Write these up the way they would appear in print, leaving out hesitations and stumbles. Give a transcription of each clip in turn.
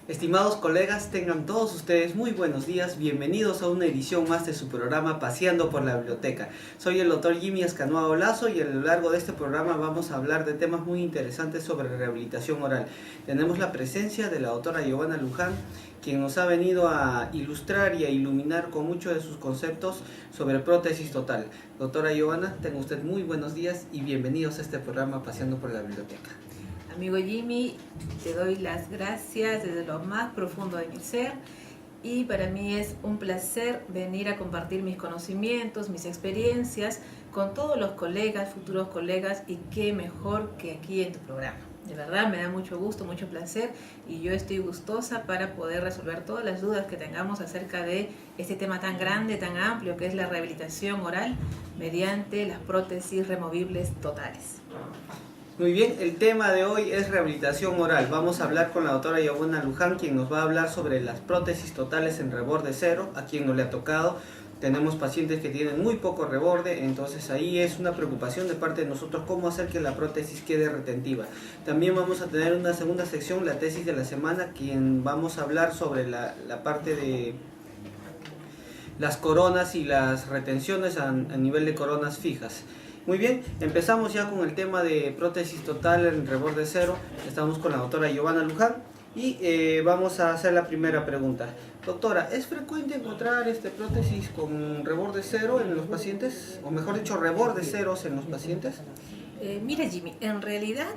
Estimados colegas, tengan todos ustedes muy buenos días, bienvenidos a una edición más de su programa Paseando por la Biblioteca. Soy el doctor Jimmy Escanoa Olazo y a lo largo de este programa vamos a hablar de temas muy interesantes sobre rehabilitación oral. Tenemos la presencia de la doctora Giovanna Luján, quien nos ha venido a ilustrar y a iluminar con muchos de sus conceptos sobre prótesis total. Doctora Giovanna, tenga usted muy buenos días y bienvenidos a este programa Paseando por la Biblioteca. Amigo Jimmy, te doy las gracias desde lo más profundo de mi ser y para mí es un placer venir a compartir mis conocimientos, mis experiencias con todos los colegas, futuros colegas, y qué mejor que aquí en tu programa. De verdad me da mucho gusto, mucho placer, y yo estoy gustosa para poder resolver todas las dudas que tengamos acerca de este tema tan grande, tan amplio, que es la rehabilitación oral mediante las prótesis removibles totales. Muy bien, el tema de hoy es rehabilitación oral. Vamos a hablar con la doctora Giovanna Luján, quien nos va a hablar sobre las prótesis totales en reborde cero, a quien no le ha tocado. Tenemos pacientes que tienen muy poco reborde, entonces ahí es una preocupación de parte de nosotros cómo hacer que la prótesis quede retentiva. También vamos a tener una segunda sección, la tesis de la semana, quien vamos a hablar sobre la parte de las coronas y las retenciones a nivel de coronas fijas. Muy bien, empezamos ya con el tema de prótesis total en reborde cero. Estamos con la doctora Giovanna Luján y vamos a hacer la primera pregunta. Doctora, ¿es frecuente encontrar prótesis con reborde cero en los pacientes? O mejor dicho, rebordes ceros en los pacientes. Mira Jimmy, en realidad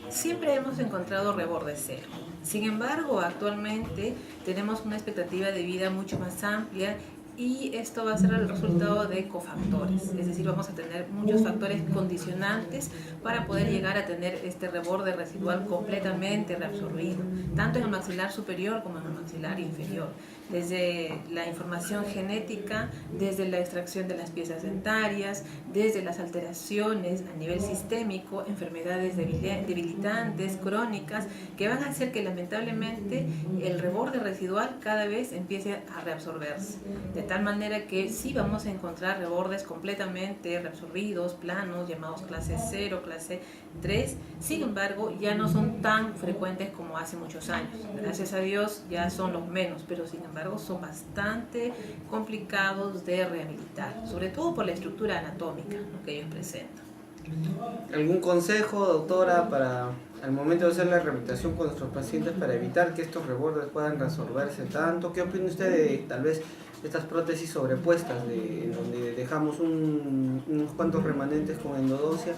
siempre hemos encontrado reborde cero. Sin embargo, actualmente tenemos una expectativa de vida mucho más amplia y esto va a ser el resultado de cofactores, es decir, vamos a tener muchos factores condicionantes para poder llegar a tener este reborde residual completamente reabsorbido, tanto en el maxilar superior como en el maxilar inferior, desde la información genética, desde la extracción de las piezas dentarias, desde las alteraciones a nivel sistémico, enfermedades debilitantes, crónicas, que van a hacer que lamentablemente el reborde residual cada vez empiece a reabsorberse, de tal manera que sí vamos a encontrar rebordes completamente reabsorbidos, planos, llamados clase 0, clase 3, sin embargo ya no son tan frecuentes como hace muchos años, gracias a Dios ya son los menos, pero sin embargo son bastante complicados de rehabilitar, sobre todo por la estructura anatómica que ellos presentan. ¿Algún consejo, doctora, para al momento de hacer la rehabilitación con nuestros pacientes para evitar que estos rebordes puedan resolverse tanto? ¿Qué opina usted de tal vez estas prótesis sobrepuestas en donde dejamos unos cuantos remanentes con endodoncia?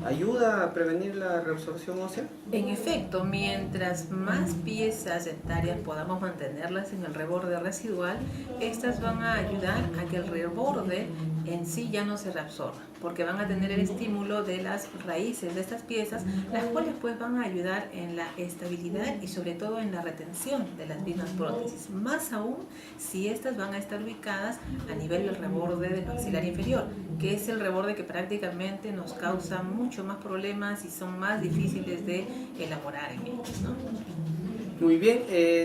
¿Ayuda a prevenir la reabsorción ósea? En efecto, mientras más piezas dentarias podamos mantenerlas en el reborde residual, estas van a ayudar a que el reborde en sí ya no se reabsorba, porque van a tener el estímulo de las raíces de estas piezas, las cuales pues van a ayudar en la estabilidad y sobre todo en la retención de las mismas prótesis, más aún si estas van a estar ubicadas a nivel del reborde del maxilar inferior, que es el reborde que prácticamente nos causa mucho más problemas y son más difíciles de elaborar en ellos, ¿no? Muy bien,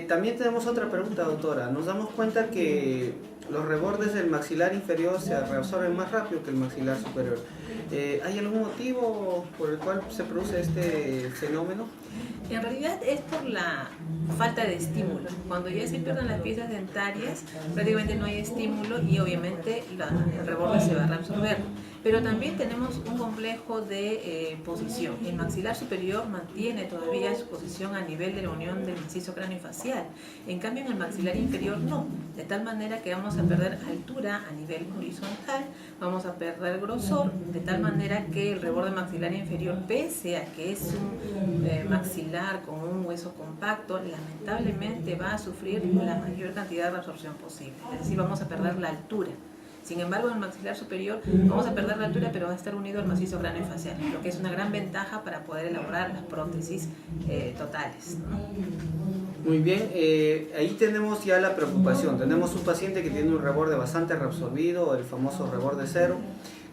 también tenemos otra pregunta, doctora. Nos damos cuenta que los rebordes del maxilar inferior se reabsorben más rápido que el maxilar superior. ¿Hay algún motivo por el cual se produce este fenómeno? En realidad es por la falta de estímulo. Cuando ya se pierden las piezas dentarias, prácticamente no hay estímulo y obviamente el reborde se va a reabsorber. Pero también tenemos un complejo de posición. El maxilar superior mantiene todavía su posición a nivel de la unión del macizo craneofacial. En cambio, en el maxilar inferior no. De tal manera que vamos a perder altura a nivel horizontal, vamos a perder grosor, de tal manera que el reborde maxilar inferior, pese a que es un maxilar con un hueso compacto, lamentablemente va a sufrir la mayor cantidad de reabsorción posible. Es decir, vamos a perder la altura. Sin embargo, en el maxilar superior vamos a perder la altura, pero va a estar unido al macizo craneofacial, lo que es una gran ventaja para poder elaborar las prótesis totales, ¿no? Muy bien, ahí tenemos ya la preocupación. Tenemos un paciente que tiene un reborde bastante reabsorbido, el famoso reborde cero.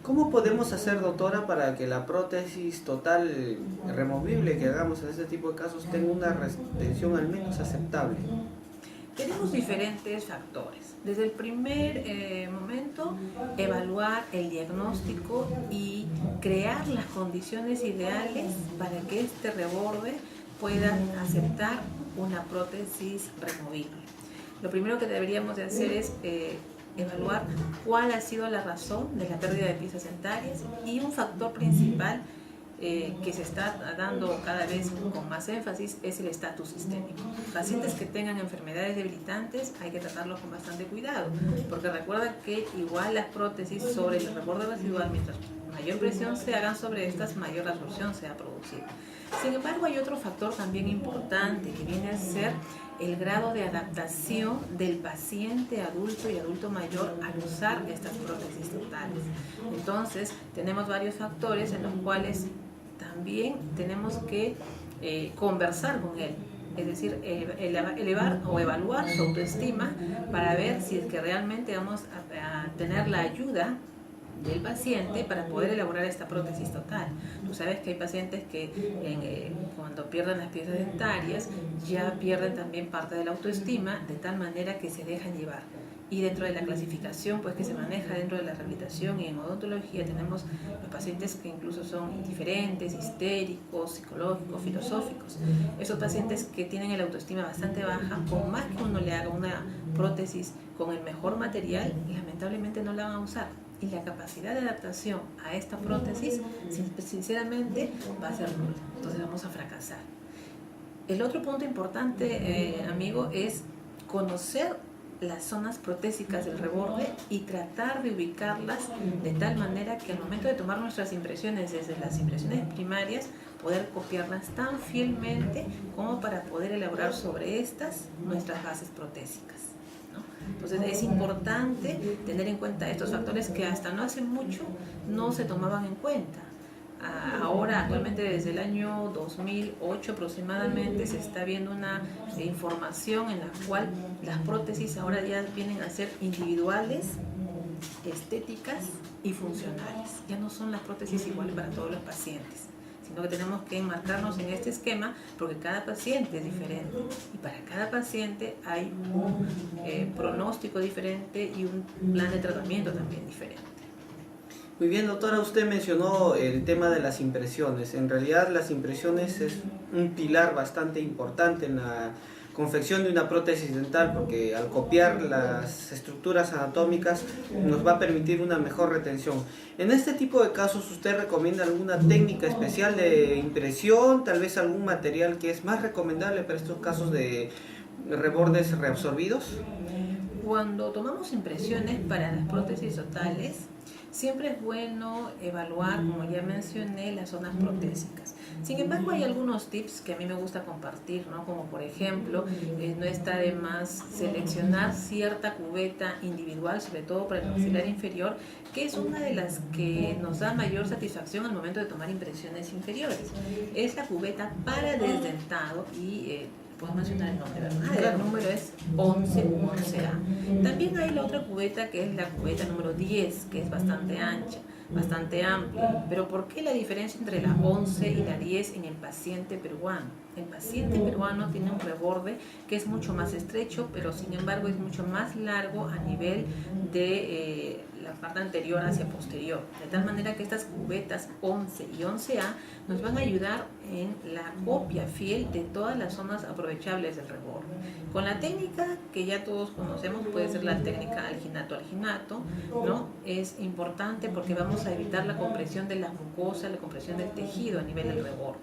¿Cómo podemos hacer, doctora, para que la prótesis total removible que hagamos en este tipo de casos tenga una retención al menos aceptable? Tenemos diferentes factores. Desde el primer momento, evaluar el diagnóstico y crear las condiciones ideales para que este reborde pueda aceptar una prótesis removible. Lo primero que deberíamos de hacer es evaluar cuál ha sido la razón de la pérdida de piezas dentarias, y un factor principal que se está dando cada vez con más énfasis es el estatus sistémico. Pacientes que tengan enfermedades debilitantes hay que tratarlos con bastante cuidado, porque recuerda que igual las prótesis sobre el reborde residual, mientras mayor presión se hagan sobre estas, mayor absorción se ha producido. Sin embargo, hay otro factor también importante que viene a ser el grado de adaptación del paciente adulto y adulto mayor al usar estas prótesis totales. Entonces, tenemos varios factores en los cuales también tenemos que conversar con él, es decir, elevar o evaluar su autoestima para ver si es que realmente vamos a tener la ayuda del paciente para poder elaborar esta prótesis total. Tú sabes que hay pacientes que cuando pierden las piezas dentarias ya pierden también parte de la autoestima, de tal manera que se dejan llevar. Y dentro de la clasificación pues que se maneja dentro de la rehabilitación y en odontología, tenemos los pacientes que incluso son indiferentes, histéricos, psicológicos, filosóficos. Esos pacientes que tienen la autoestima bastante baja, por más que uno le haga una prótesis con el mejor material, lamentablemente no la van a usar. Y la capacidad de adaptación a esta prótesis, sinceramente, va a ser nula. Entonces vamos a fracasar. El otro punto importante, amigo, es conocer las zonas protésicas del reborde y tratar de ubicarlas de tal manera que al momento de tomar nuestras impresiones, desde las impresiones primarias, poder copiarlas tan fielmente como para poder elaborar sobre estas nuestras bases protésicas. Entonces es importante tener en cuenta estos factores que hasta no hace mucho no se tomaban en cuenta. Ahora, actualmente desde el año 2008 aproximadamente, se está viendo una información en la cual las prótesis ahora ya vienen a ser individuales, estéticas y funcionales. Ya no son las prótesis iguales para todos los pacientes, sino que tenemos que enmarcarnos en este esquema porque cada paciente es diferente y para cada paciente hay un pronóstico diferente y un plan de tratamiento también diferente. Muy bien, doctora, usted mencionó el tema de las impresiones. En realidad las impresiones es un pilar bastante importante en la confección de una prótesis dental, porque al copiar las estructuras anatómicas nos va a permitir una mejor retención. En este tipo de casos, ¿usted recomienda alguna técnica especial de impresión, tal vez algún material que es más recomendable para estos casos de rebordes reabsorbidos? Cuando tomamos impresiones para las prótesis totales, siempre es bueno evaluar, como ya mencioné, las zonas protésicas. Sin embargo, hay algunos tips que a mí me gusta compartir, ¿no? Como por ejemplo, no está de más seleccionar cierta cubeta individual, sobre todo para el maxilar inferior, que es una de las que nos da mayor satisfacción al momento de tomar impresiones inferiores. Es la cubeta para desdentado y puedo mencionar el nombre, ¿verdad? El número es 11A. También hay la otra cubeta que es la cubeta número 10, que es bastante ancha, bastante amplia. Pero ¿por qué la diferencia entre la 11 y la 10 en el paciente peruano? El paciente peruano tiene un reborde que es mucho más estrecho, pero sin embargo es mucho más largo a nivel de la parte anterior hacia posterior. De tal manera que estas cubetas 11 y 11A nos van a ayudar en la copia fiel de todas las zonas aprovechables del reborde. Con la técnica que ya todos conocemos, puede ser la técnica alginato-alginato, ¿no? Es importante porque vamos a evitar la compresión de la mucosa, la compresión del tejido a nivel del reborde.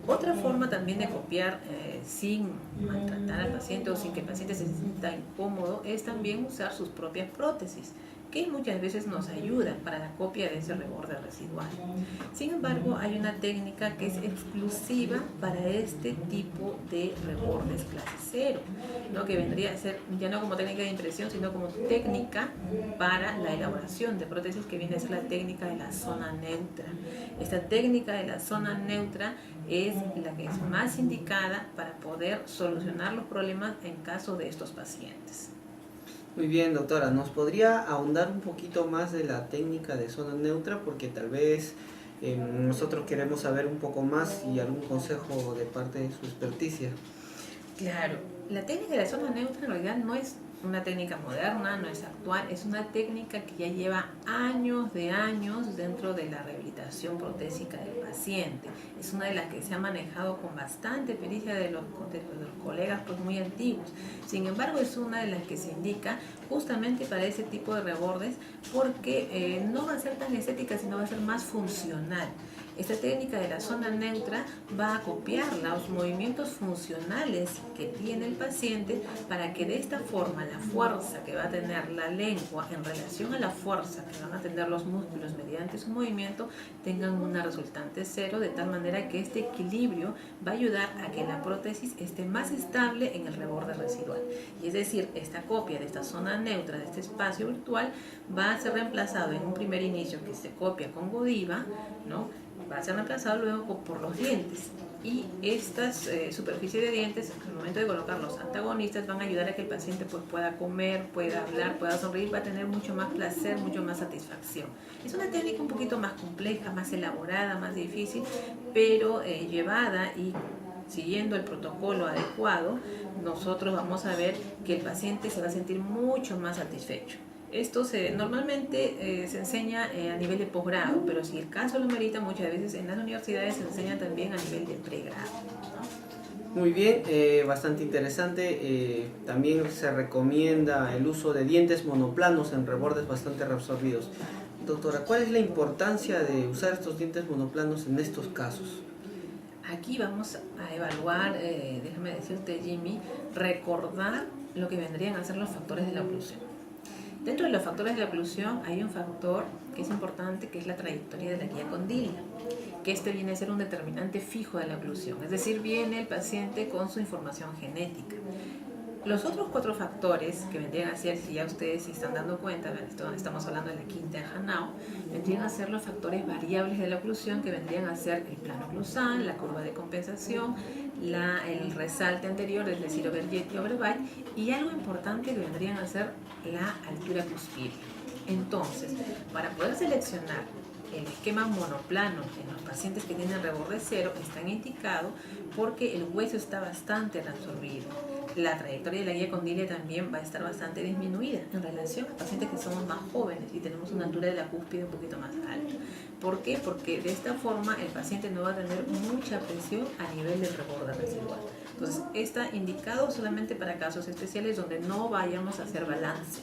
Otra forma también de copiar sin maltratar al paciente o sin que el paciente se sienta incómodo es también usar sus propias prótesis, que muchas veces nos ayudan para la copia de ese reborde residual. Sin embargo, hay una técnica que es exclusiva para este tipo de rebordes clase 0, ¿no? Que vendría a ser ya no como técnica de impresión, sino como técnica para la elaboración de prótesis, que viene a ser la técnica de la zona neutra. Esta técnica de la zona neutra es la que es más indicada para poder solucionar los problemas en caso de estos pacientes. Muy bien, doctora, ¿nos podría ahondar un poquito más de la técnica de zona neutra? Porque tal vez nosotros queremos saber un poco más y algún consejo de parte de su experticia. Claro, la técnica de la zona neutra en realidad no es una técnica moderna, no es actual, es una técnica que ya lleva años dentro de la rehabilitación protésica del paciente. Es una de las que se ha manejado con bastante pericia de los colegas pues, muy antiguos. Sin embargo, es una de las que se indica justamente para ese tipo de rebordes porque no va a ser tan estética, sino va a ser más funcional. Esta técnica de la zona neutra va a copiar los movimientos funcionales que tiene el paciente para que de esta forma la fuerza que va a tener la lengua en relación a la fuerza que van a tener los músculos mediante su movimiento tengan una resultante cero, de tal manera que este equilibrio va a ayudar a que la prótesis esté más estable en el reborde residual. Y es decir, esta copia de esta zona neutra, de este espacio virtual, va a ser reemplazado en un primer inicio que se copia con Godiva, ¿no? Va a ser reemplazado luego por los dientes, y estas superficies de dientes al momento de colocar los antagonistas van a ayudar a que el paciente pues, pueda comer, pueda hablar, pueda sonreír, va a tener mucho más placer, mucho más satisfacción. Es una técnica un poquito más compleja, más elaborada, más difícil, pero llevada y siguiendo el protocolo adecuado, nosotros vamos a ver que el paciente se va a sentir mucho más satisfecho. Esto normalmente se enseña a nivel de posgrado, pero si el caso lo merita, muchas veces en las universidades se enseña también a nivel de pregrado, ¿no? Muy bien, bastante interesante. También se recomienda el uso de dientes monoplanos en rebordes bastante reabsorbidos. Doctora, ¿cuál es la importancia de usar estos dientes monoplanos en estos casos? Aquí vamos a evaluar, déjame decirte, Jimmy, recordar lo que vendrían a ser los factores de la oclusión. Dentro de los factores de la oclusión hay un factor que es importante, que es la trayectoria de la guía condilia, que este viene a ser un determinante fijo de la oclusión, es decir, viene el paciente con su información genética. Los otros 4 factores que vendrían a ser, si ya ustedes se están dando cuenta, estamos hablando de la quinta en Hanau, vendrían a ser los factores variables de la oclusión, que vendrían a ser el plano oclusal, la curva de compensación, el resalte anterior, es decir, overjet y overbite, y algo importante que vendrían a ser la altura cuspidea. Entonces, para poder seleccionar el esquema monoplano en los pacientes que tienen reborde cero, están indicados porque el hueso está bastante reabsorbido. La trayectoria de la guía condilia también va a estar bastante disminuida en relación a pacientes que somos más jóvenes y tenemos una altura de la cúspide un poquito más alta. ¿Por qué? Porque de esta forma el paciente no va a tener mucha presión a nivel del reborde residual. Entonces, está indicado solamente para casos especiales donde no vayamos a hacer balance.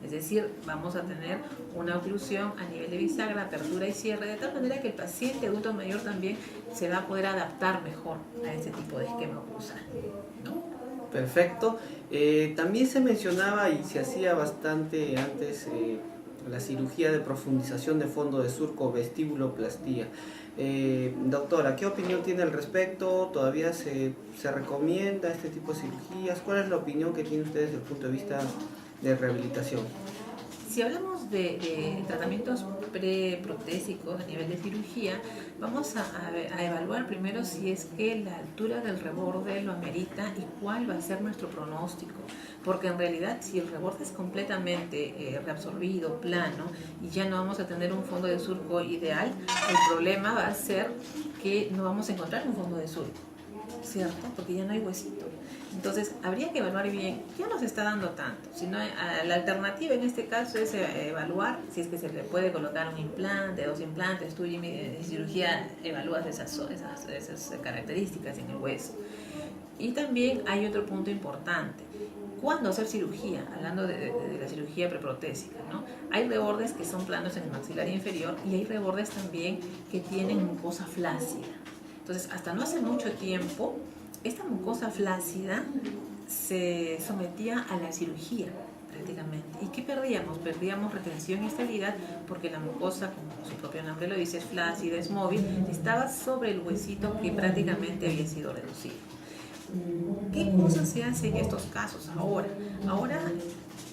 Es decir, vamos a tener una oclusión a nivel de bisagra, apertura y cierre, de tal manera que el paciente adulto mayor también se va a poder adaptar mejor a este tipo de esquema oclusal, ¿no? Perfecto. También se mencionaba y se hacía bastante antes la cirugía de profundización de fondo de surco, vestíbuloplastía. Doctora, ¿qué opinión tiene al respecto? ¿Todavía se recomienda este tipo de cirugías? ¿Cuál es la opinión que tiene usted desde el punto de vista de rehabilitación? Si hablamos de tratamientos preprotésicos a nivel de cirugía, vamos a evaluar primero si es que la altura del reborde lo amerita y cuál va a ser nuestro pronóstico. Porque en realidad, si el reborde es completamente reabsorbido, plano, y ya no vamos a tener un fondo de surco ideal, el problema va a ser que no vamos a encontrar un fondo de surco, ¿cierto? Porque ya no hay huesito. Entonces, habría que evaluar bien, ya no se está dando tanto, sino la alternativa en este caso es evaluar si es que se le puede colocar un implante, 2 implantes. Tú, Jimmy, en cirugía evalúas esas características en el hueso. Y también hay otro punto importante. ¿Cuándo hacer cirugía? Hablando de la cirugía preprotésica, ¿no? Hay rebordes que son planos en el maxilar inferior y hay rebordes también que tienen mucosa flácida. Entonces, hasta no hace mucho tiempo, esta mucosa flácida se sometía a la cirugía prácticamente. ¿Y qué perdíamos? Perdíamos retención y estabilidad porque la mucosa, como su propio nombre lo dice, es flácida, es móvil, estaba sobre el huesito que prácticamente había sido reducido. ¿Qué cosas se hacen en estos casos ahora? Ahora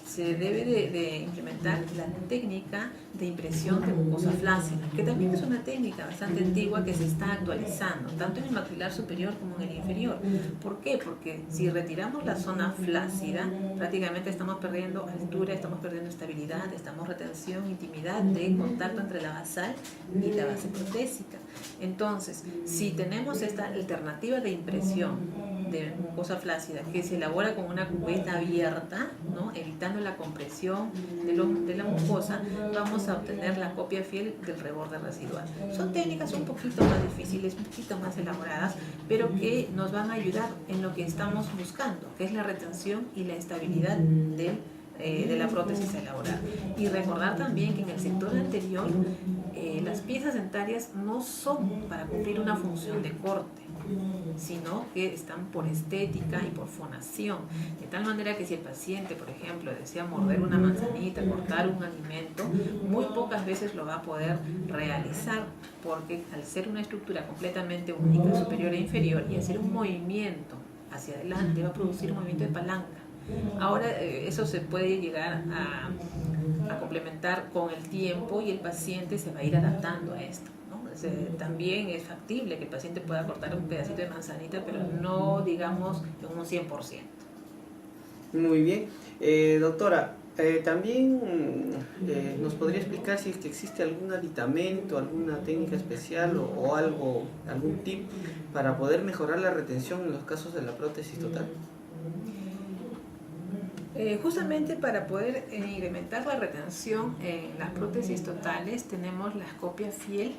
se debe de implementar la técnica de impresión de mucosa flácida, que también es una técnica bastante antigua que se está actualizando, tanto en el maxilar superior como en el inferior. ¿Por qué? Porque si retiramos la zona flácida, prácticamente estamos perdiendo altura, estamos perdiendo estabilidad, estamos retención, intimidad de contacto entre la basal y la base protésica. Entonces, si tenemos esta alternativa de impresión de mucosa flácida que se elabora con una cubeta abierta, ¿no?, evitando la compresión de la mucosa, vamos a obtener la copia fiel del reborde residual. Son técnicas un poquito más difíciles, un poquito más elaboradas, pero que nos van a ayudar en lo que estamos buscando, que es la retención y la estabilidad de la prótesis a elaborar. Y recordar también que en el sector anterior las piezas dentarias no son para cumplir una función de corte, sino que están por estética y por fonación, de tal manera que si el paciente, por ejemplo, desea morder una manzanita, cortar un alimento, muy pocas veces lo va a poder realizar, porque al ser una estructura completamente única, superior e inferior, y hacer un movimiento hacia adelante, va a producir un movimiento de palanca. Ahora eso se puede llegar a complementar con el tiempo y el paciente se va a ir adaptando a esto, ¿no? También es factible que el paciente pueda cortar un pedacito de manzanita, pero no digamos en un 100%. Muy bien. Doctora, también nos podría explicar si es que existe algún aditamento, alguna técnica especial o algo, algún tip para poder mejorar la retención en los casos de la prótesis total. Justamente para poder incrementar la retención en las prótesis totales tenemos la copia fiel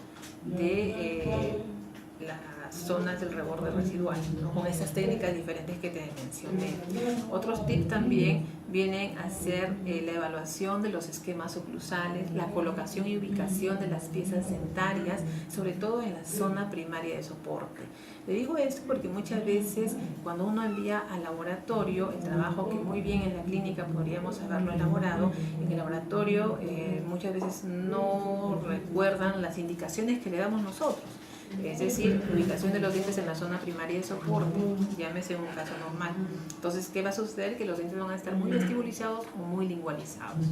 de las zonas del reborde residual, ¿no?, con esas técnicas diferentes que te mencioné. Otros tips también vienen a ser la evaluación de los esquemas oclusales, la colocación y ubicación de las piezas dentarias, sobre todo en la zona primaria de soporte. Le digo esto porque muchas veces cuando uno envía al laboratorio el trabajo que muy bien en la clínica podríamos haberlo elaborado, en el laboratorio muchas veces no recuerdan las indicaciones que le damos nosotros. Es decir, ubicación de los dientes en la zona primaria de soporte, llámese un caso normal. Entonces, ¿qué va a suceder? Que los dientes van a estar muy vestibulizados o muy lingualizados.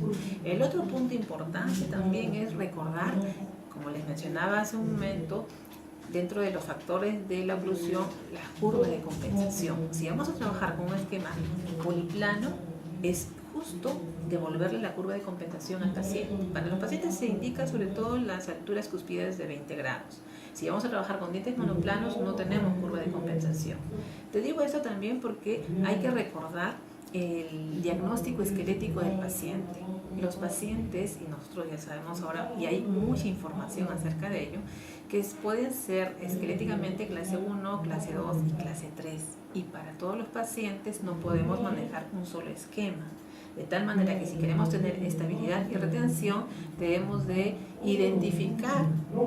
El otro punto importante también es recordar, como les mencionaba hace un momento, dentro de los factores de la oclusión, las curvas de compensación. Si vamos a trabajar con un esquema poliplano, es justo devolverle la curva de compensación al paciente. Para los pacientes se indica sobre todo las alturas cúspides de 20 grados. Si vamos a trabajar con dientes monoplanos, no tenemos curva de compensación. Te digo esto también porque hay que recordar el diagnóstico esquelético del paciente. Los pacientes, y nosotros ya sabemos ahora, y hay mucha información acerca de ello, que pueden ser esqueléticamente clase 1, clase 2 y clase 3. Y para todos los pacientes no podemos manejar un solo esquema. De tal manera que si queremos tener estabilidad y retención, debemos de identificar,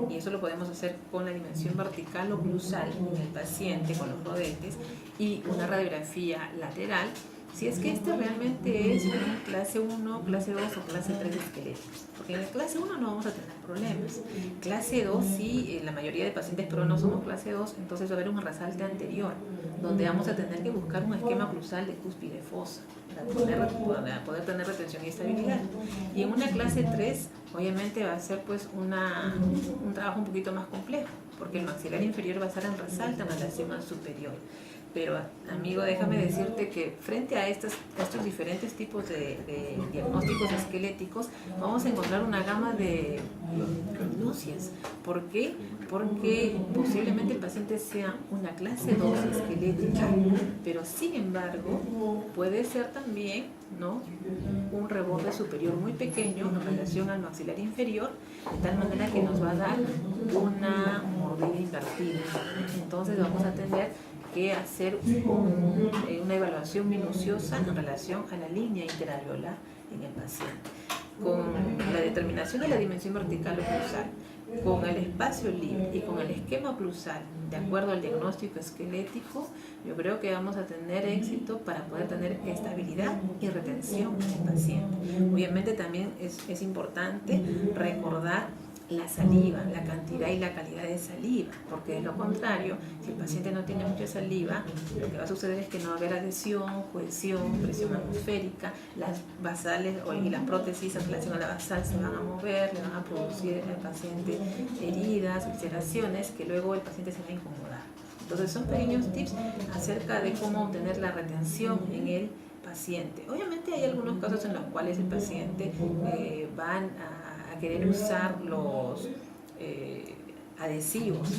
y eso lo podemos hacer con la dimensión vertical oclusal en el paciente, con los rodetes, y una radiografía lateral, si es que este realmente es una clase 1, clase 2 o clase 3 de esqueléticos. Porque en la clase 1 no vamos a tener problemas. Clase 2 sí, la mayoría de pacientes, pero no somos clase 2, entonces va a haber un resalte anterior, donde vamos a tener que buscar un esquema oclusal de cúspide fosa para poder tener retención y estabilidad. Y en una clase 3, obviamente va a ser pues un trabajo un poquito más complejo, porque el maxilar inferior va a estar en resalte en relación al superior. Pero, amigo, déjame decirte que frente a estos diferentes tipos de diagnósticos esqueléticos, vamos a encontrar una gama de minucias. ¿Por qué? Porque posiblemente el paciente sea una clase 2 esquelética, pero sin embargo puede ser también, ¿no?, un reborde superior muy pequeño en relación al maxilar inferior, de tal manera que nos va a dar una mordida invertida. Entonces vamos a tener que hacer una evaluación minuciosa en relación a la línea interalveolar en el paciente. Con la determinación de la dimensión vertical oclusal, con el espacio libre y con el esquema oclusal, de acuerdo al diagnóstico esquelético, yo creo que vamos a tener éxito para poder tener estabilidad y retención en el paciente. Obviamente también es importante recordar la saliva, la cantidad y la calidad de saliva, porque de lo contrario, si el paciente no tiene mucha saliva, lo que va a suceder es que no va a haber adhesión, cohesión, presión atmosférica, las basales y las prótesis en relación a la basal se van a mover, le van a producir al paciente heridas, ulceraciones, que luego el paciente se va a incomodar. Entonces son pequeños tips acerca de cómo obtener la retención en el paciente. Obviamente hay algunos casos en los cuales el paciente van a querer usar los adhesivos.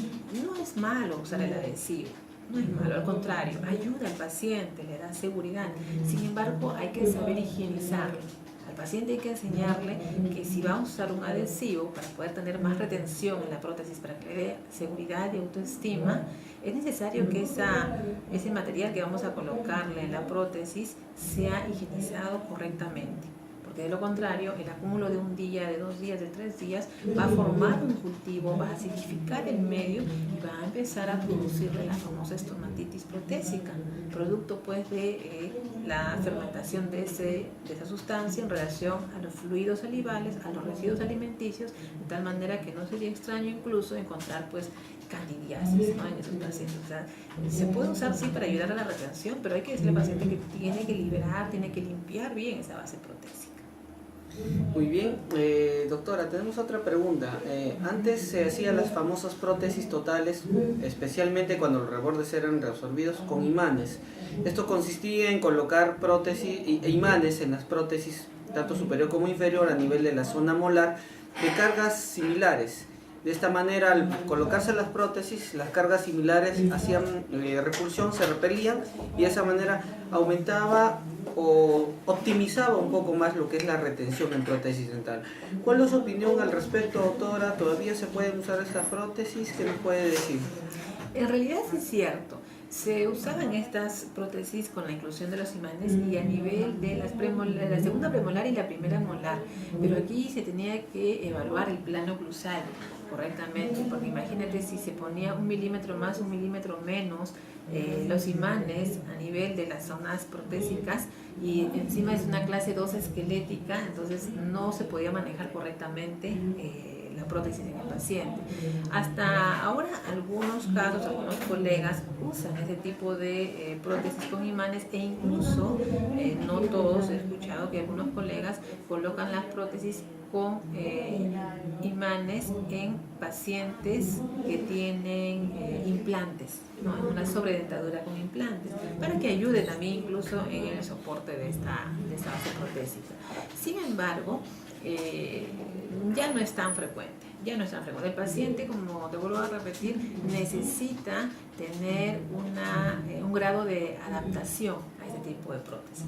No es malo usar el adhesivo, no es malo, al contrario, ayuda al paciente, le da seguridad. Sin embargo, hay que saber higienizarlo. Al paciente hay que enseñarle que si va a usar un adhesivo para poder tener más retención en la prótesis, para que le dé seguridad y autoestima, es necesario que ese material que vamos a colocarle en la prótesis sea higienizado correctamente. Porque de lo contrario, el acúmulo de un día, de 2 días, de 3 días va a formar un cultivo, va a acidificar el medio y va a empezar a producirle la famosa estomatitis protésica, producto pues de la fermentación de esa sustancia en relación a los fluidos salivales, a los residuos alimenticios, de tal manera que no sería extraño incluso encontrar pues candidiasis, ¿no?, en esos pacientes. O sea, se puede usar sí para ayudar a la retención, pero hay que decirle al paciente que tiene que liberar, tiene que limpiar bien esa base protésica. Muy bien, doctora, tenemos otra pregunta. Antes se hacían las famosas prótesis totales, especialmente cuando los rebordes eran reabsorbidos con imanes. Esto consistía en colocar prótesis e imanes en las prótesis, tanto superior como inferior, a nivel de la zona molar, de cargas similares. De esta manera, al colocarse las prótesis, las cargas similares hacían repulsión, se repelían, y de esa manera aumentaba o optimizaba un poco más lo que es la retención en prótesis dental. ¿Cuál es su opinión al respecto, doctora? ¿Todavía se pueden usar estas prótesis? ¿Qué nos puede decir? En realidad sí es cierto. Se usaban estas prótesis con la inclusión de los imanes y a nivel de la segunda premolar y la primera molar, pero aquí se tenía que evaluar el plano oclusal correctamente, porque imagínate si se ponía 1 milímetro más, 1 milímetro menos los imanes a nivel de las zonas protésicas, y encima es una clase 2 esquelética, entonces no se podía manejar correctamente la prótesis en el paciente. Hasta ahora algunos casos, algunos colegas usan ese tipo de prótesis con imanes, e incluso, no todos, he escuchado que algunos colegas colocan las prótesis con imanes en pacientes que tienen implantes, ¿no?, una sobredentadura con implantes, para que ayude también incluso en el soporte de esta base protésica. Sin embargo, ya no es tan frecuente. El paciente, como te vuelvo a repetir, necesita tener un grado de adaptación a este tipo de prótesis,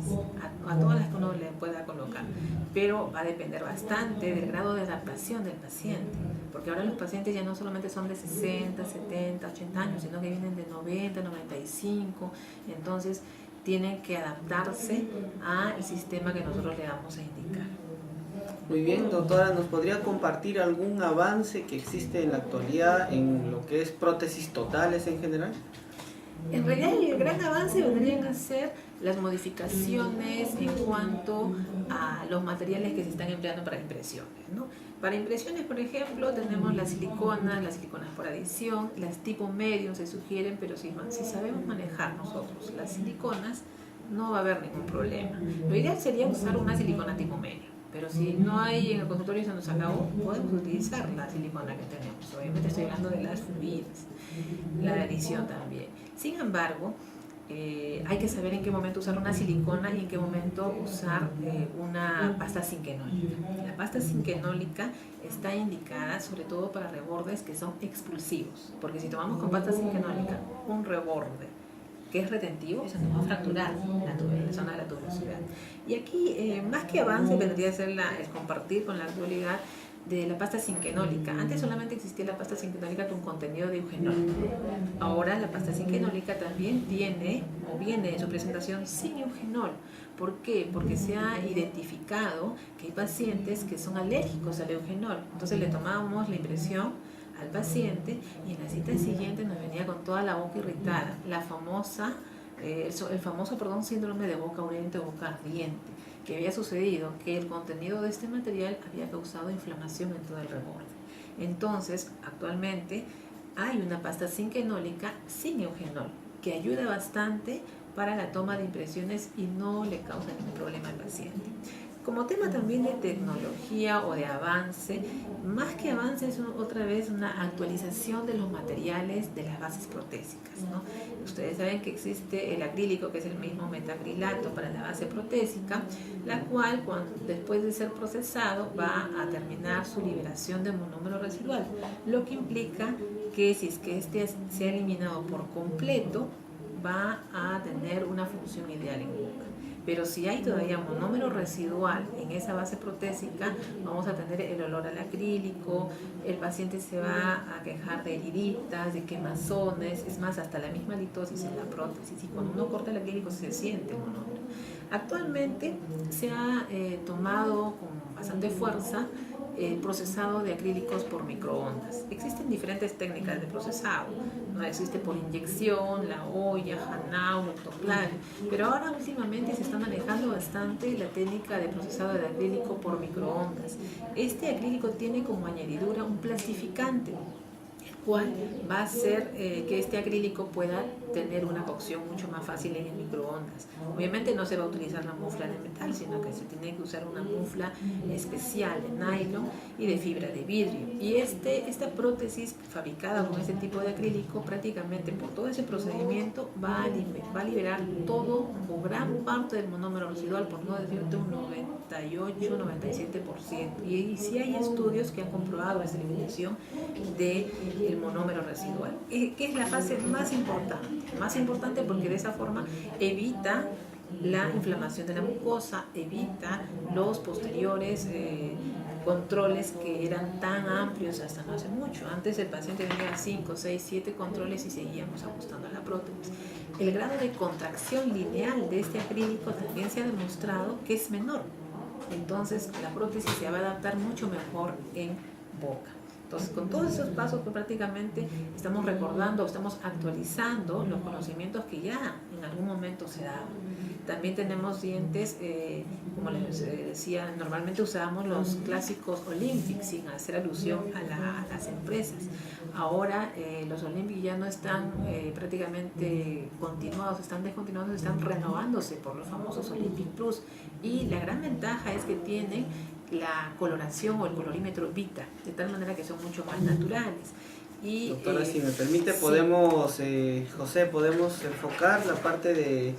a todas las que uno le pueda colocar, pero va a depender bastante del grado de adaptación del paciente, porque ahora los pacientes ya no solamente son de 60, 70, 80 años, sino que vienen de 90, 95, entonces tienen que adaptarse al sistema que nosotros le vamos a indicar. Muy bien, doctora, ¿nos podría compartir algún avance que existe en la actualidad en lo que es prótesis totales en general? En realidad el gran avance vendrían a ser las modificaciones en cuanto a los materiales que se están empleando para impresiones, ¿no? Para impresiones, por ejemplo, tenemos las siliconas por adición, las tipo medium se sugieren, pero si sabemos manejar nosotros las siliconas, no va a haber ningún problema. Lo ideal sería usar una silicona tipo medio, pero si no hay en el consultorio y se nos acabó, podemos utilizar la silicona que tenemos. Obviamente estoy hablando de las fluidas, la de adición también. Sin embargo, hay que saber en qué momento usar una silicona y en qué momento usar una pasta zinquenólica. La pasta zinquenólica está indicada sobre todo para rebordes que son expulsivos, porque si tomamos con pasta zinquenólica un reborde que es retentivo, eso nos va a fracturar la zona de la tuberosidad. Y aquí, más que avance, vendría a ser el compartir con la actualidad de la pasta zinquenólica. Antes solamente existía la pasta zinquenólica con contenido de eugenol. Ahora la pasta zinquenólica también viene en su presentación sin eugenol. ¿Por qué? Porque se ha identificado que hay pacientes que son alérgicos al eugenol. Entonces le tomamos la impresión al paciente y en la cita siguiente nos venía con toda la boca irritada, el famoso síndrome de boca urente o boca ardiente, que había sucedido que el contenido de este material había causado inflamación en todo el reborde. Entonces, actualmente hay una pasta zinquenólica sin eugenol que ayuda bastante para la toma de impresiones y no le causa ningún problema al paciente. Como tema también de tecnología o de avance, más que avance es otra vez una actualización de los materiales de las bases protésicas, ¿no? Ustedes saben que existe el acrílico, que es el mismo metacrilato para la base protésica, la cual después de ser procesado va a terminar su liberación de monómero residual, lo que implica que si es que este se ha eliminado por completo, va a tener una función ideal en boca. Pero si hay todavía monómero residual en esa base protésica, vamos a tener el olor al acrílico, el paciente se va a quejar de heriditas, de quemazones, es más, hasta la misma litosis en la prótesis. Y cuando uno corta el acrílico se siente el monómero. Actualmente se ha tomado con bastante fuerza el procesado de acrílicos por microondas. Existen diferentes técnicas de procesado, ¿no? Existe por inyección, la olla, Hanau, autoclave, pero ahora últimamente se está manejando bastante la técnica de procesado de acrílico por microondas. Este acrílico tiene como añadidura un plastificante, cual va a hacer que este acrílico pueda tener una cocción mucho más fácil en el microondas. Obviamente no se va a utilizar la mufla de metal, sino que se tiene que usar una mufla especial de nylon y de fibra de vidrio. Y esta prótesis fabricada con este tipo de acrílico, prácticamente por todo ese procedimiento va a liberar todo o gran parte del monómero residual, por no decirte un 98-97%. Y sí hay estudios que han comprobado esa eliminación del monómero residual, que es la fase más importante porque de esa forma evita la inflamación de la mucosa, evita los posteriores controles que eran tan amplios hasta no hace mucho. Antes el paciente tenía 5, 6, 7 controles y seguíamos ajustando la prótesis. El grado de contracción lineal de este acrílico también se ha demostrado que es menor. Entonces la prótesis se va a adaptar mucho mejor en boca. Entonces, con todos esos pasos que prácticamente estamos recordando, estamos actualizando los conocimientos que ya en algún momento se daban. También tenemos dientes, como les decía, normalmente usábamos los clásicos Olympic sin hacer alusión a las empresas. Ahora los Olympic ya no están prácticamente continuados, están descontinuados, están renovándose por los famosos Olympic Plus. Y la gran ventaja es que tienen la coloración o el colorímetro Vita, de tal manera que son mucho más naturales. Y, doctora, si me permite, podemos, José, podemos enfocar la parte de...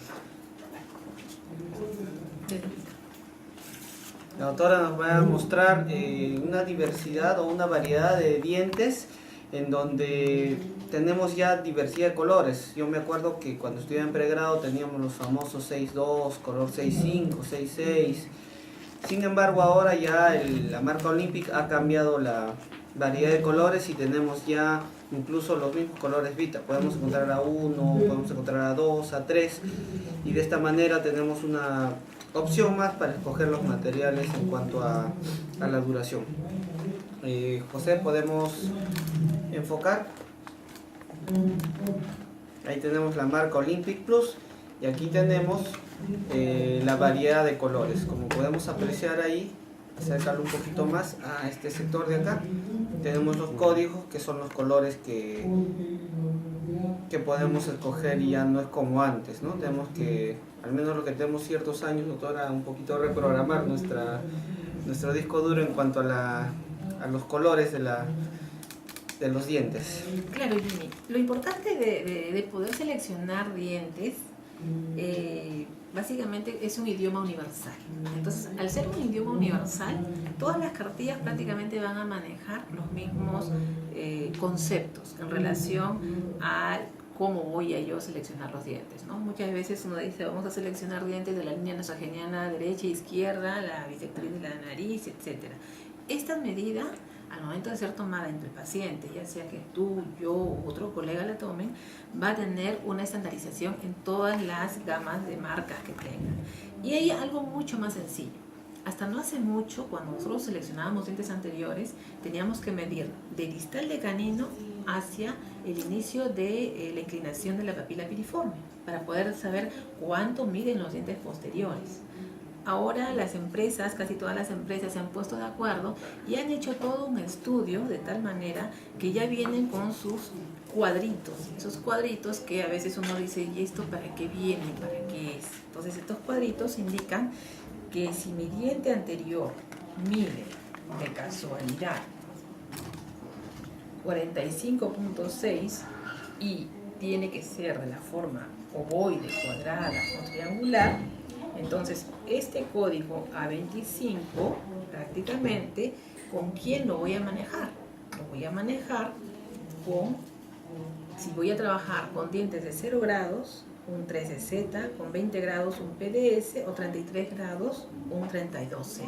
La doctora nos va a mostrar una diversidad o una variedad de dientes en donde tenemos ya diversidad de colores. Yo me acuerdo que cuando estudiaba en pregrado teníamos los famosos 6.2, color 6.5, 6.6. Sin embargo, ahora ya la marca Olympic ha cambiado la variedad de colores y tenemos ya incluso los mismos colores Vita. Podemos encontrar A1, podemos encontrar A2, A3 y de esta manera tenemos una opción más para escoger los materiales en cuanto a la duración. José, ¿podemos enfocar? Ahí tenemos la marca Olympic Plus y aquí tenemos la variedad de colores. Como podemos apreciar ahí, acercarlo un poquito más a este sector de acá, tenemos los códigos que son los colores que podemos escoger y ya no es como antes, ¿no? Tenemos que, al menos lo que tenemos ciertos años, doctora, un poquito reprogramar nuestro disco duro en cuanto a los colores de los dientes. Claro, Jimmy, lo importante de poder seleccionar dientes básicamente es un idioma universal. Entonces, al ser un idioma universal, todas las cartillas prácticamente van a manejar los mismos conceptos en relación a cómo voy a yo seleccionar los dientes, ¿no? Muchas veces uno dice, vamos a seleccionar dientes de la línea nasogeniana derecha e izquierda, la bisectriz de la nariz, etc. Esta medida, al momento de ser tomada entre el paciente, ya sea que tú, yo u otro colega la tomen, va a tener una estandarización en todas las gamas de marcas que tengan. Y hay algo mucho más sencillo. Hasta no hace mucho, cuando nosotros seleccionábamos dientes anteriores, teníamos que medir de distal de canino hacia el inicio de la inclinación de la papila piriforme, para poder saber cuánto miden los dientes posteriores. ahora las empresas, casi todas las empresas se han puesto de acuerdo y han hecho todo un estudio de tal manera que ya vienen con sus cuadritos, esos cuadritos que a veces uno dice, ¿y esto para qué viene? ¿Para qué es? Entonces estos cuadritos indican que si mi diente anterior mide de casualidad 45.6 y tiene que ser de la forma ovoide, cuadrada o triangular, entonces este código A25 prácticamente, ¿con quién lo voy a manejar? Lo voy a manejar con, si voy a trabajar con dientes de 0 grados, un 13Z, con 20 grados un PDS o 33 grados un 32C.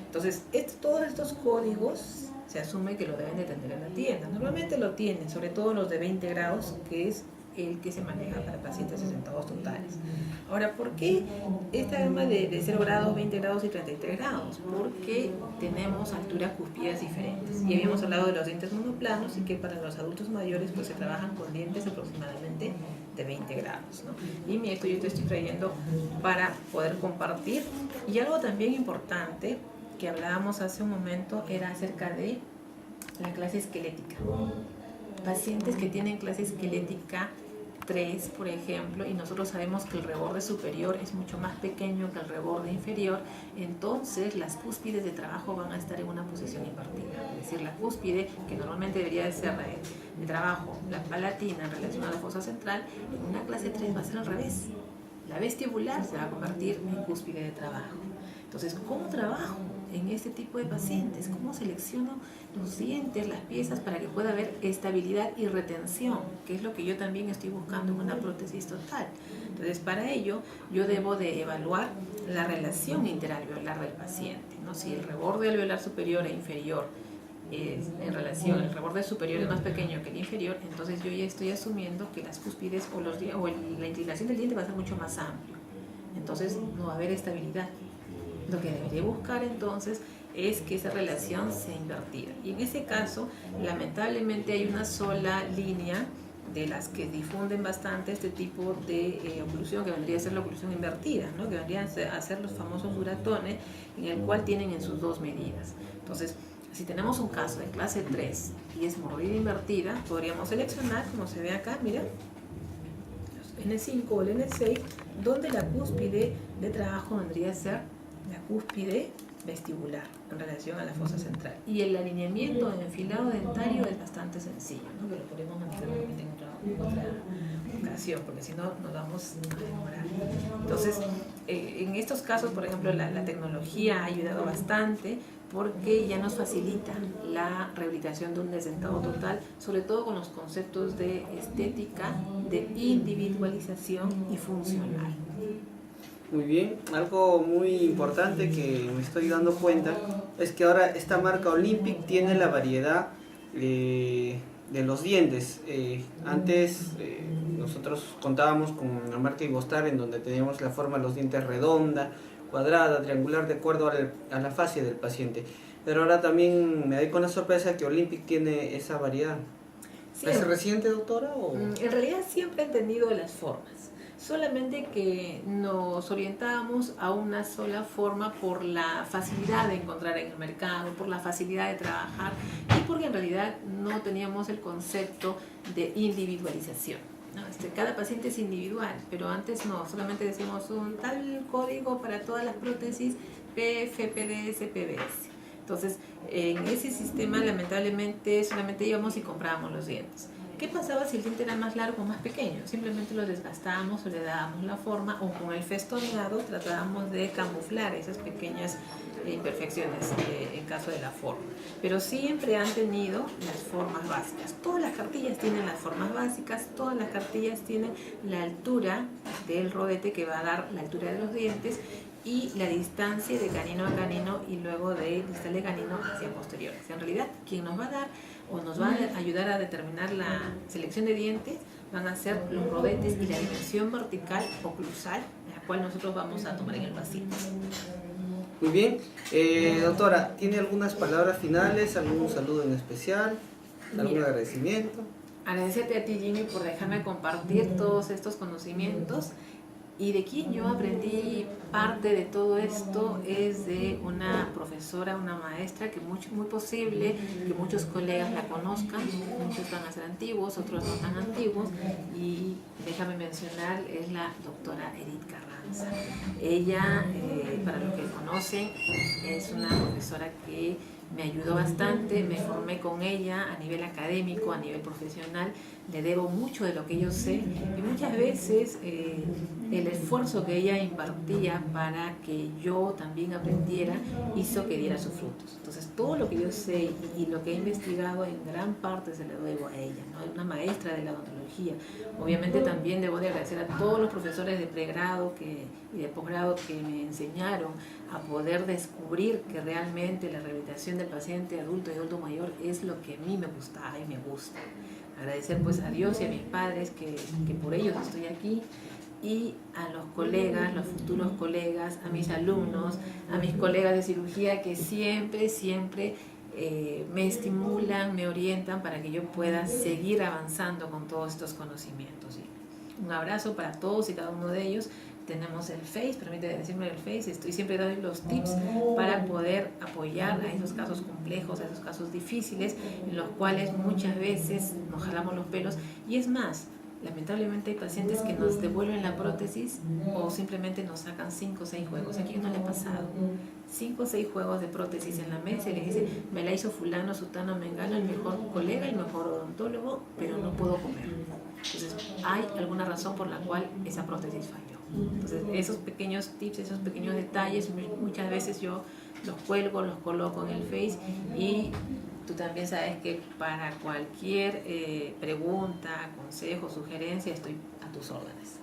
Entonces, todos estos códigos se asume que lo deben de tener en la tienda. Normalmente lo tienen, sobre todo los de 20 grados, que es el que se maneja para pacientes asentados totales. Ahora, ¿por qué esta gama de 0 grados, 20 grados y 33 grados? Porque tenemos alturas cúspides diferentes. Y habíamos hablado de los dientes monoplanos y que para los adultos mayores pues se trabajan con dientes aproximadamente de 20 grados, ¿no? Y esto yo te estoy trayendo para poder compartir. Y algo también importante que hablábamos hace un momento era acerca de la clase esquelética. Pacientes que tienen clase esquelética 3, por ejemplo, y nosotros sabemos que el reborde superior es mucho más pequeño que el reborde inferior, entonces las cúspides de trabajo van a estar en una posición invertida. Es decir, la cúspide, que normalmente debería de ser de trabajo, la palatina en relación a la fosa central, en una clase 3 va a ser al revés. La vestibular se va a convertir en cúspide de trabajo. Entonces, ¿cómo trabajo en este tipo de pacientes? ¿Cómo selecciono los dientes, las piezas para que pueda haber estabilidad y retención? Que es lo que yo también estoy buscando en una prótesis total. Entonces, para ello, yo debo de evaluar la relación interalveolar del paciente, ¿no? Si el reborde alveolar superior e inferior es en relación, el reborde superior es más pequeño que el inferior, entonces yo ya estoy asumiendo que las cúspides o la inclinación del diente va a ser mucho más amplio. Entonces, no va a haber estabilidad. Lo que debería buscar entonces es que esa relación sea invertida. Y en ese caso, lamentablemente hay una sola línea de las que difunden bastante este tipo de oclusión, que vendría a ser la oclusión invertida, ¿no? Que vendrían a ser los famosos duratones, en el cual tienen en sus dos medidas. Entonces, si tenemos un caso de clase 3 y es mordida invertida, podríamos seleccionar, como se ve acá, mira, los N5 o el N6, donde la cúspide de trabajo vendría a ser la cúspide vestibular en relación a la fosa central. Y el alineamiento en enfilado dentario es bastante sencillo, ¿no? Que lo podemos analizar en otra ocasión, porque si no nos vamos a demorar. Entonces, en estos casos, por ejemplo, la tecnología ha ayudado bastante porque ya nos facilita la rehabilitación de un desdentado total, sobre todo con los conceptos de estética, de individualización y funcional. Muy bien, algo muy importante que me estoy dando cuenta es que ahora esta marca Olympic tiene la variedad de los dientes. Antes nosotros contábamos con la marca Ivostar, en donde teníamos la forma de los dientes redonda, cuadrada, triangular, de acuerdo a la fascia del paciente. Pero ahora también me doy con la sorpresa que Olympic tiene esa variedad. Sí. ¿Es reciente, doctora? ¿O? En realidad siempre han tenido las formas. Solamente que nos orientábamos a una sola forma por la facilidad de encontrar en el mercado, por la facilidad de trabajar y porque en realidad no teníamos el concepto de individualización, ¿no? Cada paciente es individual, pero antes no, solamente decíamos un tal código para todas las prótesis PF, PDS, PBS. Entonces, en ese sistema lamentablemente solamente íbamos y comprábamos los dientes. ¿Qué pasaba si el diente era más largo o más pequeño? Simplemente lo desgastábamos o le dábamos la forma, o con el festoneado tratábamos de camuflar esas pequeñas imperfecciones en caso de la forma. Pero siempre han tenido las formas básicas. Todas las cartillas tienen las formas básicas, todas las cartillas tienen la altura del rodete que va a dar la altura de los dientes y la distancia de canino a canino y luego de distal de canino hacia posteriores. En realidad, quien nos va a dar o nos va a ayudar a determinar la selección de dientes van a ser los rodetes y la dimensión vertical oclusal, la cual nosotros vamos a tomar en el paciente. Muy bien, doctora, ¿tiene algunas palabras finales, algún saludo en especial, algún agradecimiento? Agradecerte a ti, Jimmy, por dejarme compartir todos estos conocimientos Y de quien yo aprendí parte de todo esto es de una profesora, una maestra que muy posible que muchos colegas la conozcan, muchos van a ser antiguos, otros no tan antiguos, y déjame mencionar, es la doctora Edith Carranza. Ella, para los que conocen, es una profesora que me ayudó bastante, me formé con ella a nivel académico, a nivel profesional, le debo mucho de lo que yo sé y muchas veces el esfuerzo que ella impartía para que yo también aprendiera hizo que diera sus frutos. Entonces todo lo que yo sé y lo que he investigado en gran parte se lo debo a ella, ¿no? Es una maestra de la odontología. Obviamente también debo de agradecer a todos los profesores de pregrado y de posgrado que me enseñaron a poder descubrir que realmente la rehabilitación del paciente adulto y adulto mayor es lo que a mí me gustaba y me gusta. Agradecer pues a Dios y a mis padres que por ellos estoy aquí, y a los colegas, los futuros colegas, a mis alumnos, a mis colegas de cirugía que siempre me estimulan, me orientan para que yo pueda seguir avanzando con todos estos conocimientos. Un abrazo para todos y cada uno de ellos. Tenemos el Face, permíteme decirme el Face, estoy siempre dando los tips para poder apoyar a esos casos complejos, a esos casos difíciles, en los cuales muchas veces nos jalamos los pelos, y es más, lamentablemente hay pacientes que nos devuelven la prótesis o simplemente nos sacan 5 o 6 juegos. Aquí no le ha pasado 5 o 6 juegos de prótesis en la mesa y le dice, me la hizo fulano, sutano, mengano, el mejor colega, el mejor odontólogo, pero no puedo comer. Entonces hay alguna razón por la cual esa prótesis falló. Entonces esos pequeños tips, esos pequeños detalles, muchas veces yo los cuelgo, los coloco en el Face, y tú también sabes que para cualquier pregunta, consejo, sugerencia, estoy a tus órdenes.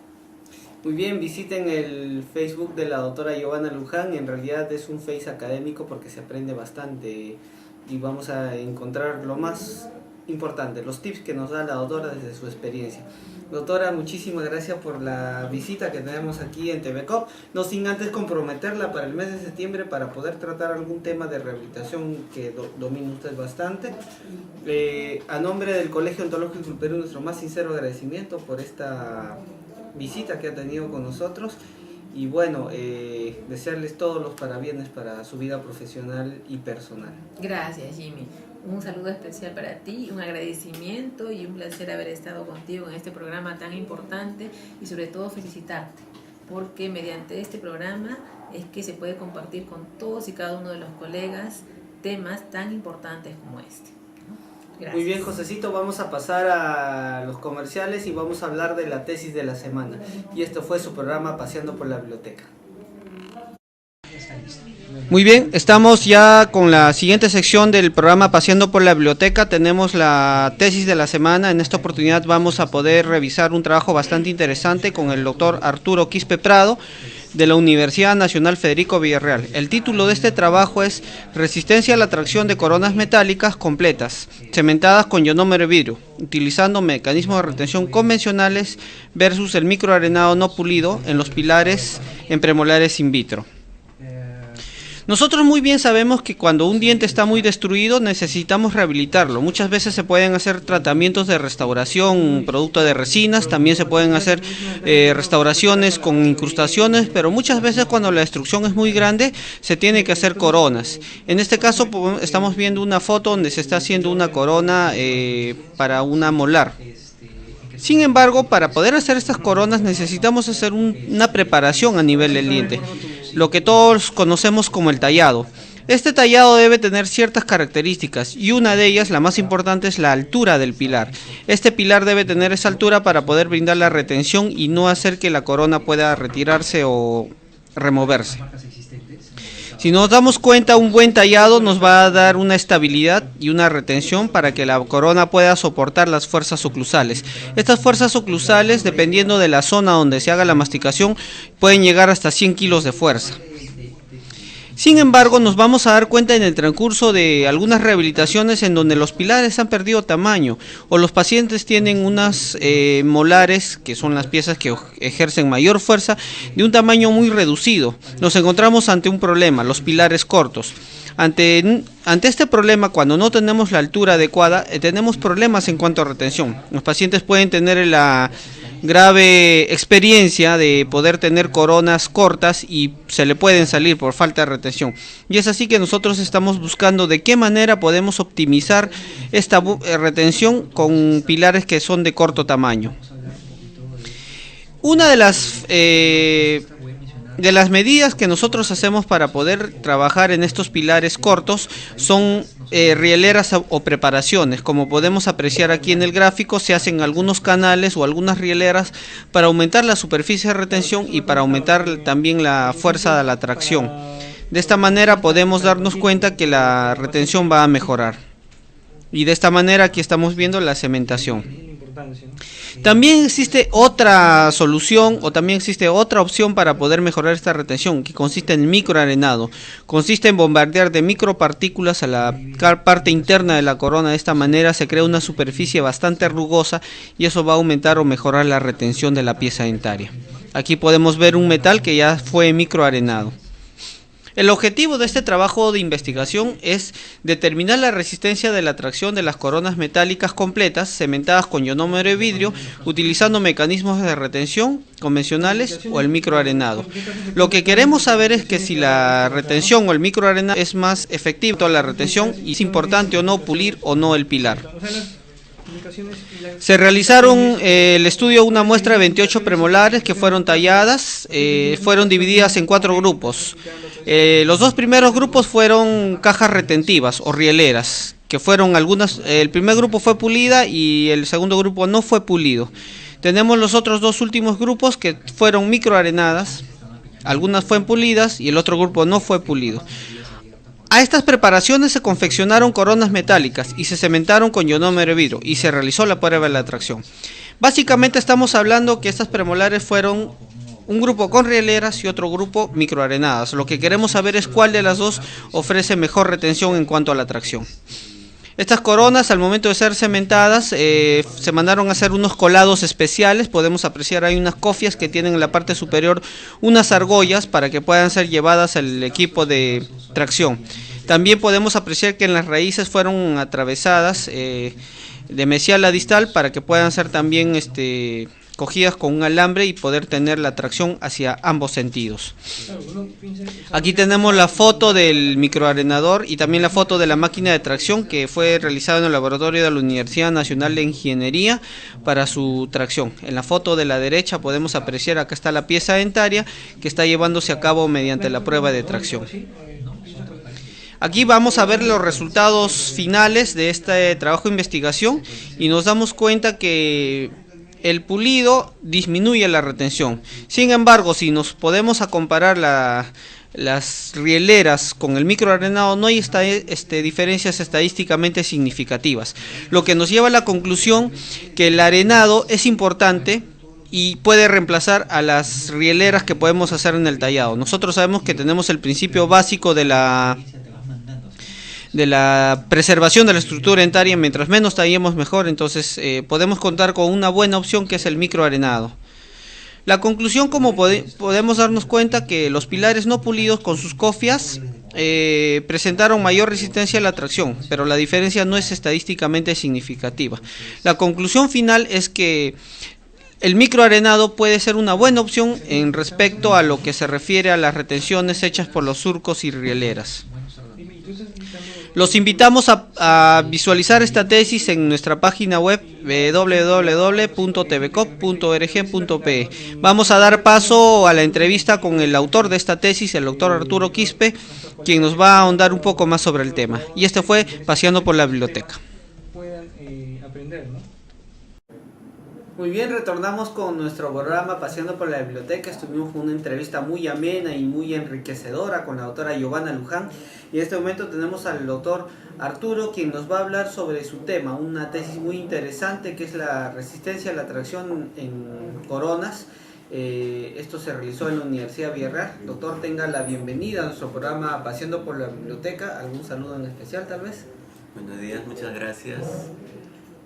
Muy bien, visiten el Facebook de la doctora Giovanna Luján. En realidad es un Face académico porque se aprende bastante y vamos a encontrar lo más importante, los tips que nos da la doctora desde su experiencia. Doctora, muchísimas gracias por la visita que tenemos aquí en TVCOP, no sin antes comprometerla para el mes de septiembre para poder tratar algún tema de rehabilitación que domina usted bastante. A nombre del Colegio Odontológico del Perú, nuestro más sincero agradecimiento por esta visita que ha tenido con nosotros, y bueno, desearles todos los parabienes para su vida profesional y personal. Gracias, Jimmy. Un saludo especial para ti, un agradecimiento y un placer haber estado contigo en este programa tan importante, y sobre todo felicitarte, porque mediante este programa es que se puede compartir con todos y cada uno de los colegas temas tan importantes como este. Gracias. Muy bien, Josecito, vamos a pasar a los comerciales y vamos a hablar de la tesis de la semana. Y esto fue su programa Paseando por la Biblioteca. Muy bien, estamos ya con la siguiente sección del programa Paseando por la Biblioteca. Tenemos la tesis de la semana. En esta oportunidad vamos a poder revisar un trabajo bastante interesante con el doctor Arturo Quispe Prado, de la Universidad Nacional Federico Villarreal. El título de este trabajo es Resistencia a la tracción de coronas metálicas completas, cementadas con ionómero de vidrio, utilizando mecanismos de retención convencionales versus el microarenado no pulido en los pilares en premolares in vitro. Nosotros muy bien sabemos que cuando un diente está muy destruido necesitamos rehabilitarlo. Muchas veces se pueden hacer tratamientos de restauración, producto de resinas, también se pueden hacer restauraciones con incrustaciones, pero muchas veces cuando la destrucción es muy grande se tiene que hacer coronas. En este caso estamos viendo una foto donde se está haciendo una corona para una molar. Sin embargo, para poder hacer estas coronas necesitamos hacer una preparación a nivel del diente, lo que todos conocemos como el tallado. Este tallado debe tener ciertas características y una de ellas, la más importante, es la altura del pilar. Este pilar debe tener esa altura para poder brindar la retención y no hacer que la corona pueda retirarse o removerse. Si nos damos cuenta, un buen tallado nos va a dar una estabilidad y una retención para que la corona pueda soportar las fuerzas oclusales. Estas fuerzas oclusales, dependiendo de la zona donde se haga la masticación, pueden llegar hasta 100 kilos de fuerza. Sin embargo, nos vamos a dar cuenta en el transcurso de algunas rehabilitaciones en donde los pilares han perdido tamaño o los pacientes tienen unas molares, que son las piezas que ejercen mayor fuerza, de un tamaño muy reducido. Nos encontramos ante un problema, los pilares cortos. Ante este problema, cuando no tenemos la altura adecuada, tenemos problemas en cuanto a retención. Los pacientes pueden tener grave experiencia de poder tener coronas cortas y se le pueden salir por falta de retención. Y es así que nosotros estamos buscando de qué manera podemos optimizar esta retención con pilares que son de corto tamaño. Una de las medidas que nosotros hacemos para poder trabajar en estos pilares cortos son rieleras o preparaciones. Como podemos apreciar aquí en el gráfico, se hacen algunos canales o algunas rieleras para aumentar la superficie de retención y para aumentar también la fuerza de la tracción. De esta manera podemos darnos cuenta que la retención va a mejorar. Y de esta manera aquí estamos viendo la cementación. También existe otra solución o también existe otra opción para poder mejorar esta retención, que consiste en microarenado. Consiste en bombardear de micropartículas a la parte interna de la corona. De esta manera se crea una superficie bastante rugosa y eso va a aumentar o mejorar la retención de la pieza dentaria. Aquí podemos ver un metal que ya fue microarenado. El objetivo de este trabajo de investigación es determinar la resistencia de la tracción de las coronas metálicas completas cementadas con ionómero de vidrio utilizando mecanismos de retención convencionales o el microarenado. Lo que queremos saber es que si la retención o el microarenado es más efectivo a la retención y es importante o no pulir o no el pilar. Se realizaron el estudio una muestra de 28 premolares que fueron talladas, fueron divididas en 4 grupos. Los 2 primeros grupos fueron cajas retentivas o rieleras, que fueron algunas, el primer grupo fue pulida y el segundo grupo no fue pulido. Tenemos los otros 2 últimos grupos que fueron microarenadas, algunas fueron pulidas y el otro grupo no fue pulido. A estas preparaciones se confeccionaron coronas metálicas y se cementaron con ionómero de vidrio y se realizó la prueba de la tracción. Básicamente estamos hablando que estas premolares fueron un grupo con rieleras y otro grupo microarenadas. Lo que queremos saber es cuál de las dos ofrece mejor retención en cuanto a la tracción. Estas coronas, al momento de ser cementadas, se mandaron a hacer unos colados especiales. Podemos apreciar ahí unas cofias que tienen en la parte superior unas argollas para que puedan ser llevadas al equipo de tracción. También podemos apreciar que en las raíces fueron atravesadas de mesial a distal para que puedan ser también cogidas con un alambre y poder tener la tracción hacia ambos sentidos. Aquí tenemos la foto del microarenador y también la foto de la máquina de tracción que fue realizada en el laboratorio de la Universidad Nacional de Ingeniería para su tracción. En la foto de la derecha podemos apreciar, acá está la pieza dentaria que está llevándose a cabo mediante la prueba de tracción. Aquí vamos a ver los resultados finales de este trabajo de investigación y nos damos cuenta que el pulido disminuye la retención. Sin embargo, si nos podemos a comparar las rieleras con el microarenado, no hay diferencias estadísticamente significativas, lo que nos lleva a la conclusión que el arenado es importante y puede reemplazar a las rieleras que podemos hacer en el tallado. Nosotros sabemos que tenemos el principio básico de la preservación de la estructura dentaria. Mientras menos tallemos mejor, entonces podemos contar con una buena opción que es el microarenado. La conclusión, como podemos darnos cuenta, que los pilares no pulidos con sus cofias presentaron mayor resistencia a la tracción, pero la diferencia no es estadísticamente significativa. La conclusión final es que el microarenado puede ser una buena opción en respecto a lo que se refiere a las retenciones hechas por los surcos y rieleras. Los invitamos a visualizar esta tesis en nuestra página web www.tvcop.org.pe. Vamos a dar paso a la entrevista con el autor de esta tesis, el doctor Arturo Quispe, quien nos va a ahondar un poco más sobre el tema. Y este fue Paseando por la Biblioteca. Muy bien, retornamos con nuestro programa Paseando por la Biblioteca. Estuvimos con una entrevista muy amena y muy enriquecedora con la doctora Giovanna Luján. Y en este momento tenemos al doctor Arturo, quien nos va a hablar sobre su tema, una tesis muy interesante que es la resistencia a la tracción en coronas. Esto se realizó en la Universidad Villarreal. Doctor, tenga la bienvenida a nuestro programa Paseando por la Biblioteca. ¿Algún saludo en especial tal vez? Buenos días, muchas gracias.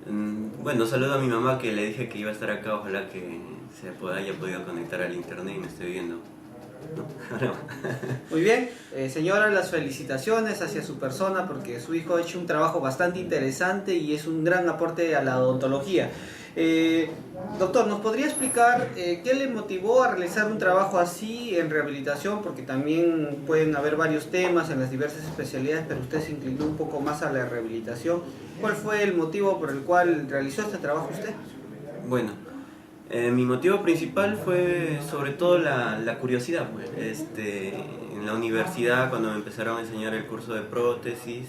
Bueno, saludo a mi mamá, que le dije que iba a estar acá, ojalá que haya podido conectar al internet y me esté viendo. ¿No? Muy bien, señora, las felicitaciones hacia su persona porque su hijo ha hecho un trabajo bastante interesante y es un gran aporte a la odontología. Doctor, ¿nos podría explicar qué le motivó a realizar un trabajo así en rehabilitación? Porque también pueden haber varios temas en las diversas especialidades, pero usted se inclinó un poco más a la rehabilitación. ¿Cuál fue el motivo por el cual realizó este trabajo usted? Bueno, mi motivo principal fue sobre todo la curiosidad, pues. En la universidad, cuando me empezaron a enseñar el curso de prótesis,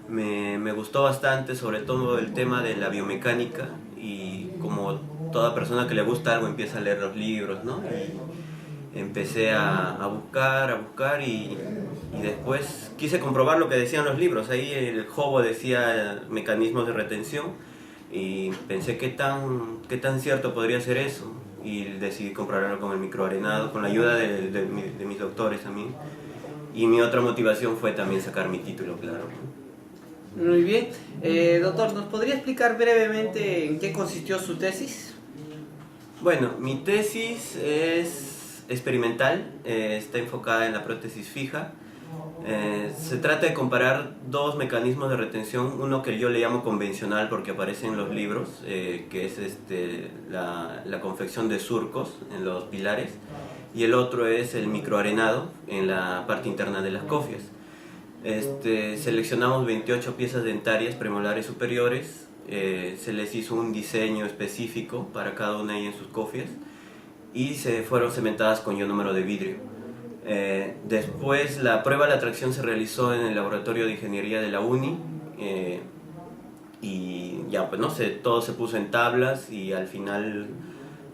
me gustó bastante, sobre todo el tema de la biomecánica, y como toda persona que le gusta algo empieza a leer los libros, ¿no? Y empecé a buscar y después quise comprobar lo que decían los libros. Ahí el Jobo decía mecanismos de retención y pensé qué tan cierto podría ser eso, y decidí comprarlo con el microarenado, con la ayuda de mis doctores también. Y mi otra motivación fue también sacar mi título, claro. Muy bien. Doctor, ¿nos podría explicar brevemente en qué consistió su tesis? Bueno, mi tesis es experimental, está enfocada en la prótesis fija. Se trata de comparar dos mecanismos de retención, uno que yo le llamo convencional porque aparece en los libros, que es la confección de surcos en los pilares, y el otro es el microarenado en la parte interna de las cofias. Seleccionamos 28 piezas dentarias premolares superiores, se les hizo un diseño específico para cada una ahí en sus cofias y se fueron cementadas con ionómero de vidrio. Después la prueba de la tracción se realizó en el laboratorio de ingeniería de la UNI, y ya pues no sé, todo se puso en tablas y al final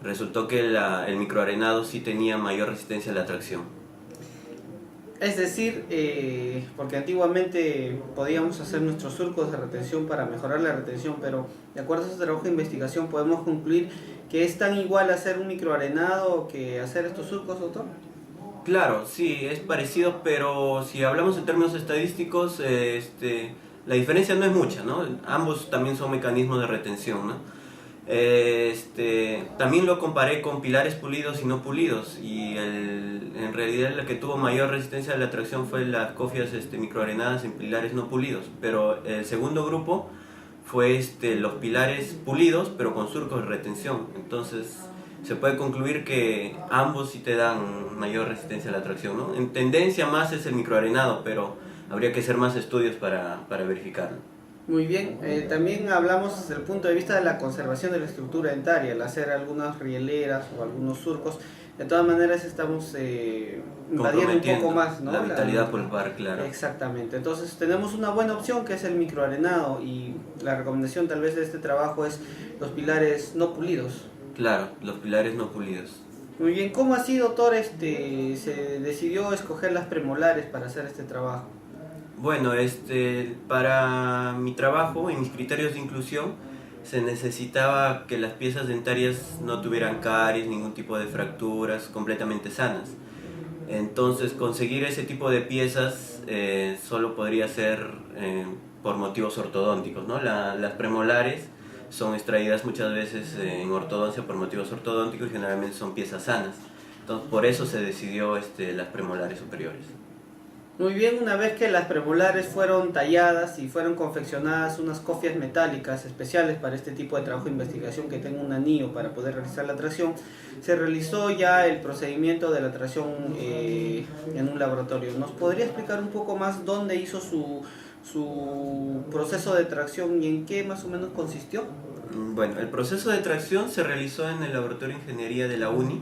resultó que el microarenado sí tenía mayor resistencia a la tracción. Es decir, porque antiguamente podíamos hacer nuestros surcos de retención para mejorar la retención, pero de acuerdo a este trabajo de investigación podemos concluir que es tan igual hacer un microarenado que hacer estos surcos, doctor. Claro, sí, es parecido, pero si hablamos en términos estadísticos, la diferencia no es mucha, ¿no? Ambos también son mecanismos de retención, ¿no? También lo comparé con pilares pulidos y no pulidos, y en realidad la que tuvo mayor resistencia a la tracción fue las cofias microarenadas en pilares no pulidos, pero el segundo grupo fue los pilares pulidos pero con surcos de retención. Entonces se puede concluir que ambos sí te dan mayor resistencia a la tracción, ¿no? En tendencia más es el microarenado, pero habría que hacer más estudios para verificarlo. Muy bien, también hablamos desde el punto de vista de la conservación de la estructura dentaria, al hacer algunas rieleras o algunos surcos. De todas maneras estamos invadiendo un poco más, ¿no? La vitalidad pulpar, claro. Exactamente, entonces tenemos una buena opción que es el microarenado, y la recomendación tal vez de este trabajo es los pilares no pulidos. Claro, los pilares no pulidos. Muy bien, ¿cómo así, doctor, se decidió escoger las premolares para hacer este trabajo? Bueno, para mi trabajo y mis criterios de inclusión se necesitaba que las piezas dentarias no tuvieran caries, ningún tipo de fracturas, completamente sanas. Entonces conseguir ese tipo de piezas solo podría ser por motivos ortodónticos, ¿no? Las premolares son extraídas muchas veces en ortodoncia por motivos ortodónticos y generalmente son piezas sanas. Entonces por eso se decidió las premolares superiores. Muy bien, una vez que las premolares fueron talladas y fueron confeccionadas unas cofias metálicas especiales para este tipo de trabajo de investigación que tenga un anillo para poder realizar la tracción, se realizó ya el procedimiento de la tracción en un laboratorio. ¿Nos podría explicar un poco más dónde hizo su proceso de tracción y en qué más o menos consistió? Bueno, el proceso de tracción se realizó en el laboratorio de ingeniería de la UNI.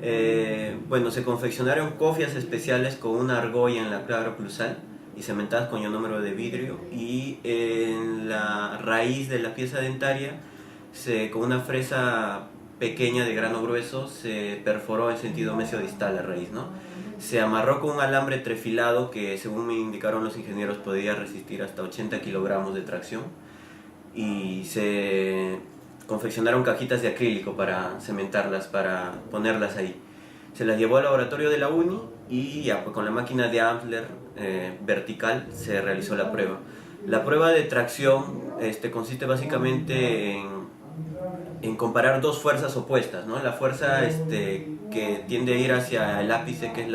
Se confeccionaron cofias especiales con una argolla en la clava oclusal y cementadas con ionómero de vidrio, y en la raíz de la pieza dentaria con una fresa pequeña de grano grueso se perforó en sentido mesiodistal la raíz, ¿no? Se amarró con un alambre trefilado que, según me indicaron los ingenieros, podía resistir hasta 80 kilogramos de tracción, y se confeccionaron cajitas de acrílico para cementarlas, para ponerlas ahí. Se las llevó al laboratorio de la UNI y ya pues, con la máquina de Amsler vertical se realizó la prueba. La prueba de tracción consiste básicamente en comparar dos fuerzas opuestas, ¿no? La fuerza que tiende a ir hacia el ápice, que es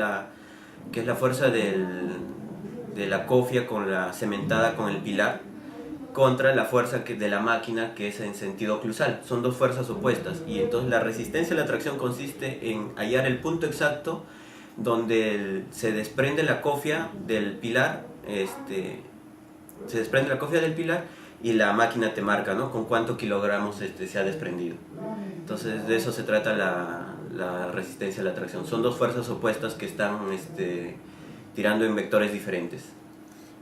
la fuerza de la cofia cementada con el pilar, contra la fuerza de la máquina, que es en sentido oclusal. Son dos fuerzas opuestas, y entonces la resistencia a la tracción consiste en hallar el punto exacto donde se desprende la cofia del pilar, se desprende la cofia del pilar y la máquina te marca, ¿no?, con cuántos kilogramos se ha desprendido. Entonces de eso se trata la resistencia a la tracción. Son dos fuerzas opuestas que están tirando en vectores diferentes.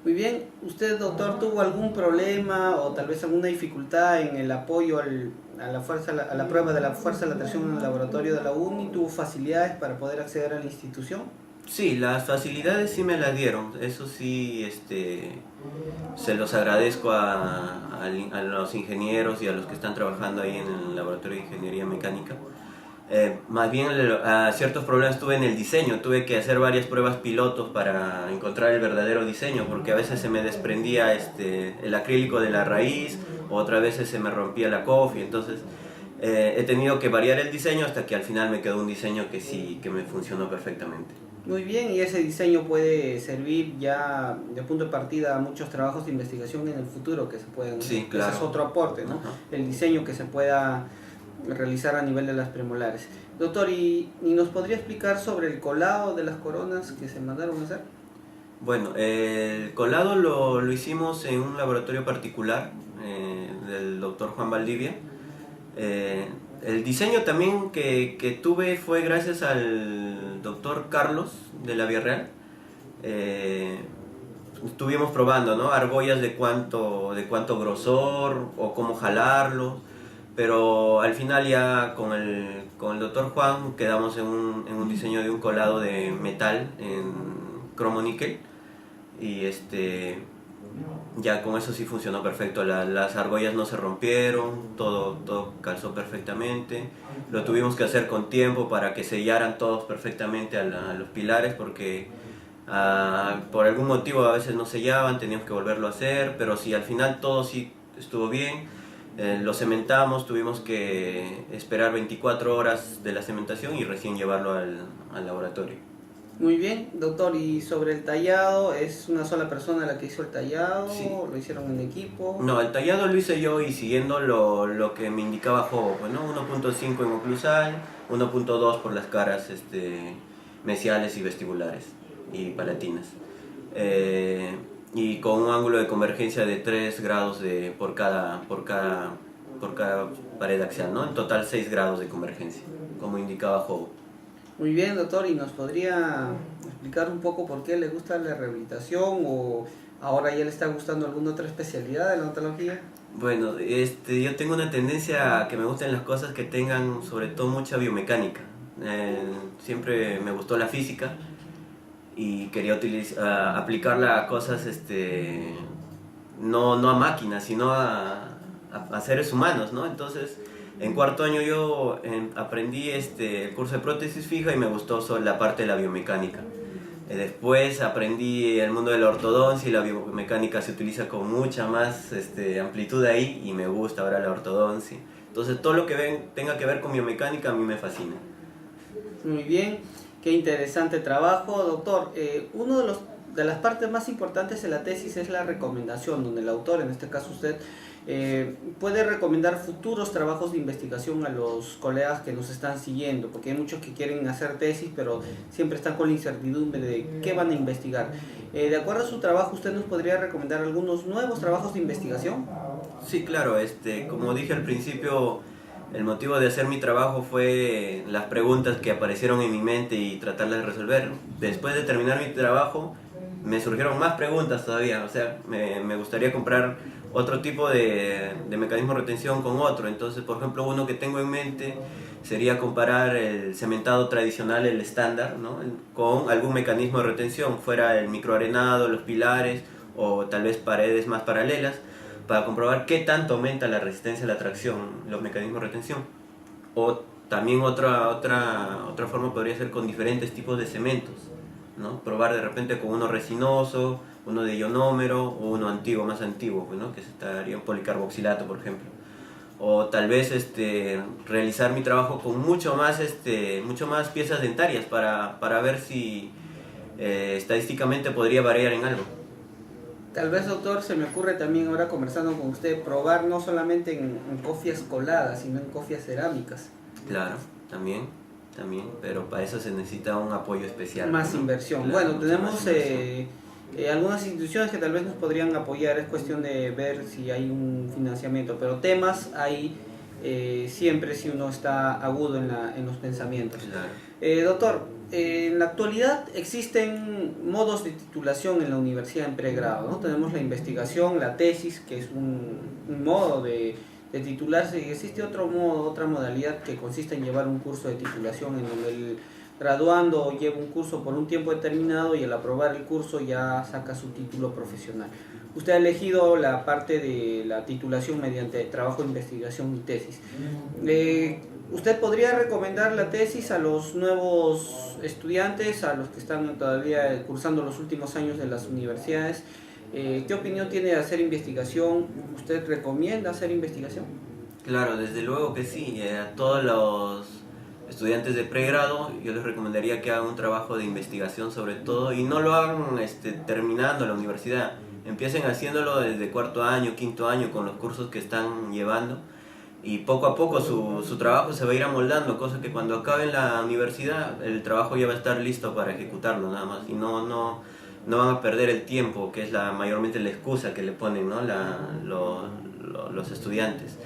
Muy bien, ¿usted, doctor, tuvo algún problema o tal vez alguna dificultad en el apoyo a la prueba de la fuerza de la tracción en el laboratorio de la UNI? ¿Tuvo facilidades para poder acceder a la institución? Sí, las facilidades sí me las dieron, eso sí, se los agradezco a los ingenieros y a los que están trabajando ahí en el laboratorio de ingeniería mecánica. Más bien a ciertos problemas tuve en el diseño, tuve que hacer varias pruebas pilotos para encontrar el verdadero diseño, porque a veces se me desprendía el acrílico de la raíz, otras veces se me rompía la cofia, entonces he tenido que variar el diseño hasta que al final me quedó un diseño que sí, que me funcionó perfectamente. Muy bien, y ese diseño puede servir ya de punto de partida a muchos trabajos de investigación en el futuro que se pueden... Sí, claro. Ese es otro aporte, ¿no? Ajá. El diseño que se pueda realizar a nivel de las premolares. Doctor, ¿y nos podría explicar sobre el colado de las coronas que se mandaron a hacer? Bueno, el colado lo hicimos en un laboratorio particular del doctor Juan Valdivia. El diseño también que tuve fue gracias al doctor Carlos de la Villarreal. Estuvimos probando, ¿no?, argollas de cuánto grosor o cómo jalarlo, pero al final ya con el doctor Juan quedamos en un diseño de un colado de metal en cromo níquel, y ya con eso sí funcionó perfecto. Las argollas no se rompieron, todo calzó perfectamente. Lo tuvimos que hacer con tiempo para que sellaran todos perfectamente a los pilares, porque por algún motivo a veces no sellaban, teníamos que volverlo a hacer, pero sí, al final todo sí estuvo bien. Lo cementamos, tuvimos que esperar 24 horas de la cementación y recién llevarlo al laboratorio. Muy bien, doctor, y sobre el tallado, ¿es una sola persona la que hizo el tallado? Sí. ¿Lo hicieron en equipo? No, el tallado lo hice yo, y siguiendo lo que me indicaba Jobo, pues, ¿no? 1.5 en oclusal, 1.2 por las caras mesiales y vestibulares y palatinas. Y con un ángulo de convergencia de 3 grados por cada pared axial, ¿no? En total 6 grados de convergencia, como indicaba Jobo. Muy bien, doctor, ¿y nos podría explicar un poco por qué le gusta la rehabilitación o ahora ya le está gustando alguna otra especialidad de la odontología? Bueno, yo tengo una tendencia a que me gusten las cosas que tengan sobre todo mucha biomecánica. Siempre me gustó la física y quería aplicarla a cosas, no a máquinas, sino a seres humanos, ¿no? Entonces, en cuarto año yo aprendí el curso de prótesis fija y me gustó la parte de la biomecánica. Después aprendí el mundo de la ortodoncia, y la biomecánica se utiliza con mucha más amplitud ahí, y me gusta ahora la ortodoncia. Entonces todo lo que tenga que ver con biomecánica a mí me fascina. Muy bien, qué interesante trabajo, doctor. Uno de las partes más importantes de la tesis es la recomendación, donde el autor, en este caso usted, puede recomendar futuros trabajos de investigación a los colegas que nos están siguiendo, porque hay muchos que quieren hacer tesis, pero siempre están con la incertidumbre de qué van a investigar. De acuerdo a su trabajo, ¿usted nos podría recomendar algunos nuevos trabajos de investigación? Sí, claro, como dije al principio, el motivo de hacer mi trabajo fue las preguntas que aparecieron en mi mente y tratarlas de resolver. Después de terminar mi trabajo, me surgieron más preguntas todavía, o sea, me gustaría comprar otro tipo de mecanismo de retención con otro. Entonces, por ejemplo, uno que tengo en mente sería comparar el cementado tradicional, el estándar, ¿no?, con algún mecanismo de retención, fuera el microarenado, los pilares o tal vez paredes más paralelas, para comprobar qué tanto aumenta la resistencia a la tracción, los mecanismos de retención. O también otra forma podría ser con diferentes tipos de cementos, ¿no? Probar de repente con uno resinoso, uno de ionómero o uno antiguo, más antiguo, ¿no?, que estaría un policarboxilato, por ejemplo. O tal vez realizar mi trabajo con mucho más piezas dentarias para ver si estadísticamente podría variar en algo. Tal vez, doctor, se me ocurre también ahora conversando con usted, probar no solamente en cofias coladas, sino en cofias cerámicas. Claro, también, pero para eso se necesita un apoyo especial. Más ¿no? inversión. Claro, Bueno, mucha tenemos más inversión. algunas instituciones que tal vez nos podrían apoyar, es cuestión de ver si hay un financiamiento, pero temas hay siempre si uno está agudo en los pensamientos. Claro. Doctor, en la actualidad existen modos de titulación en la universidad en pregrado, ¿no? Tenemos la investigación, la tesis, que es un modo de titularse, y existe otro modo, otra modalidad que consiste en llevar un curso de titulación en donde el graduando lleva un curso por un tiempo determinado y al aprobar el curso ya saca su título profesional. Usted ha elegido la parte de la titulación mediante trabajo de investigación y tesis. ¿Usted podría recomendar la tesis a los nuevos estudiantes, a los que están todavía cursando los últimos años de las universidades? ¿Qué opinión tiene de hacer investigación? ¿Usted recomienda hacer investigación? Claro, desde luego que sí. A todos los estudiantes de pregrado yo les recomendaría que hagan un trabajo de investigación sobre todo y no lo hagan terminando la universidad. Empiecen haciéndolo desde cuarto año, quinto año con los cursos que están llevando y poco a poco su trabajo se va a ir amoldando, cosa que cuando acaben la universidad el trabajo ya va a estar listo para ejecutarlo nada más y no van a perder el tiempo, que es mayormente la excusa que le ponen, ¿no? Los estudiantes.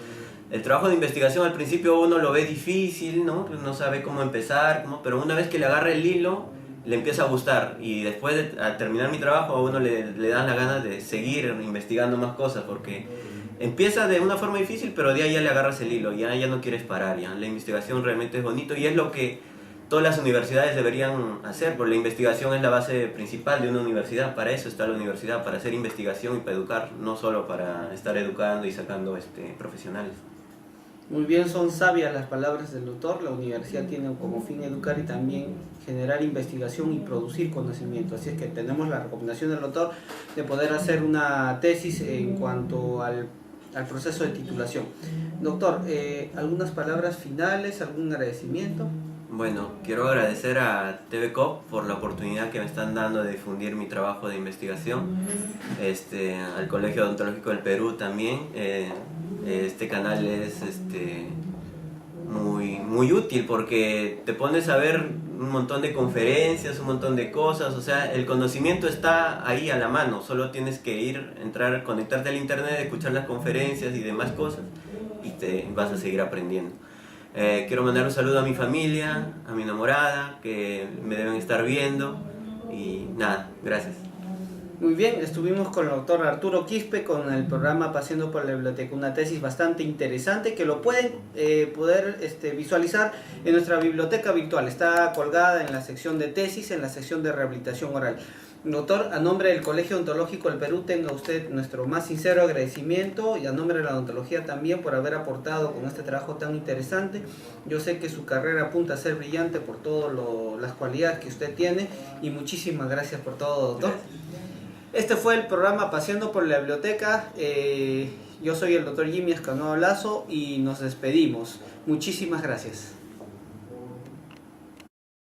El trabajo de investigación al principio uno lo ve difícil, ¿no? Pues no sabe cómo empezar, ¿no? Pero una vez que le agarra el hilo, le empieza a gustar y después al terminar mi trabajo a uno le dan la ganas de seguir investigando más cosas porque empieza de una forma difícil, pero de ahí ya le agarras el hilo, ya no quieres parar, ya. La investigación realmente es bonito y es lo que todas las universidades deberían hacer, porque la investigación es la base principal de una universidad. Para eso está la universidad, para hacer investigación y para educar, no solo para estar educando y sacando profesionales. Muy bien, son sabias las palabras del doctor. La universidad tiene como fin educar y también generar investigación y producir conocimiento. Así es que tenemos la recomendación del doctor de poder hacer una tesis en cuanto al proceso de titulación. Doctor, ¿algunas palabras finales, algún agradecimiento? Bueno, quiero agradecer a TV Cop por la oportunidad que me están dando de difundir mi trabajo de investigación, al Colegio Odontológico del Perú también. Este canal es muy útil porque te pones a ver un montón de conferencias, un montón de cosas, o sea, el conocimiento está ahí a la mano, solo tienes que entrar, conectarte al internet, escuchar las conferencias y demás cosas y te vas a seguir aprendiendo. Quiero mandar un saludo a mi familia, a mi enamorada, que me deben estar viendo y nada, gracias. Muy bien, estuvimos con el doctor Arturo Quispe con el programa Paseando por la Biblioteca, una tesis bastante interesante que lo pueden poder visualizar en nuestra biblioteca virtual. Está colgada en la sección de tesis, en la sección de rehabilitación oral. Doctor, a nombre del Colegio Odontológico del Perú, tenga usted nuestro más sincero agradecimiento y a nombre de la odontología también por haber aportado con este trabajo tan interesante. Yo sé que su carrera apunta a ser brillante por todas las cualidades que usted tiene y muchísimas gracias por todo, doctor. Gracias. Este fue el programa Paseando por la Biblioteca. Yo soy el doctor Jimmy Escanoa Lazo y nos despedimos. Muchísimas gracias.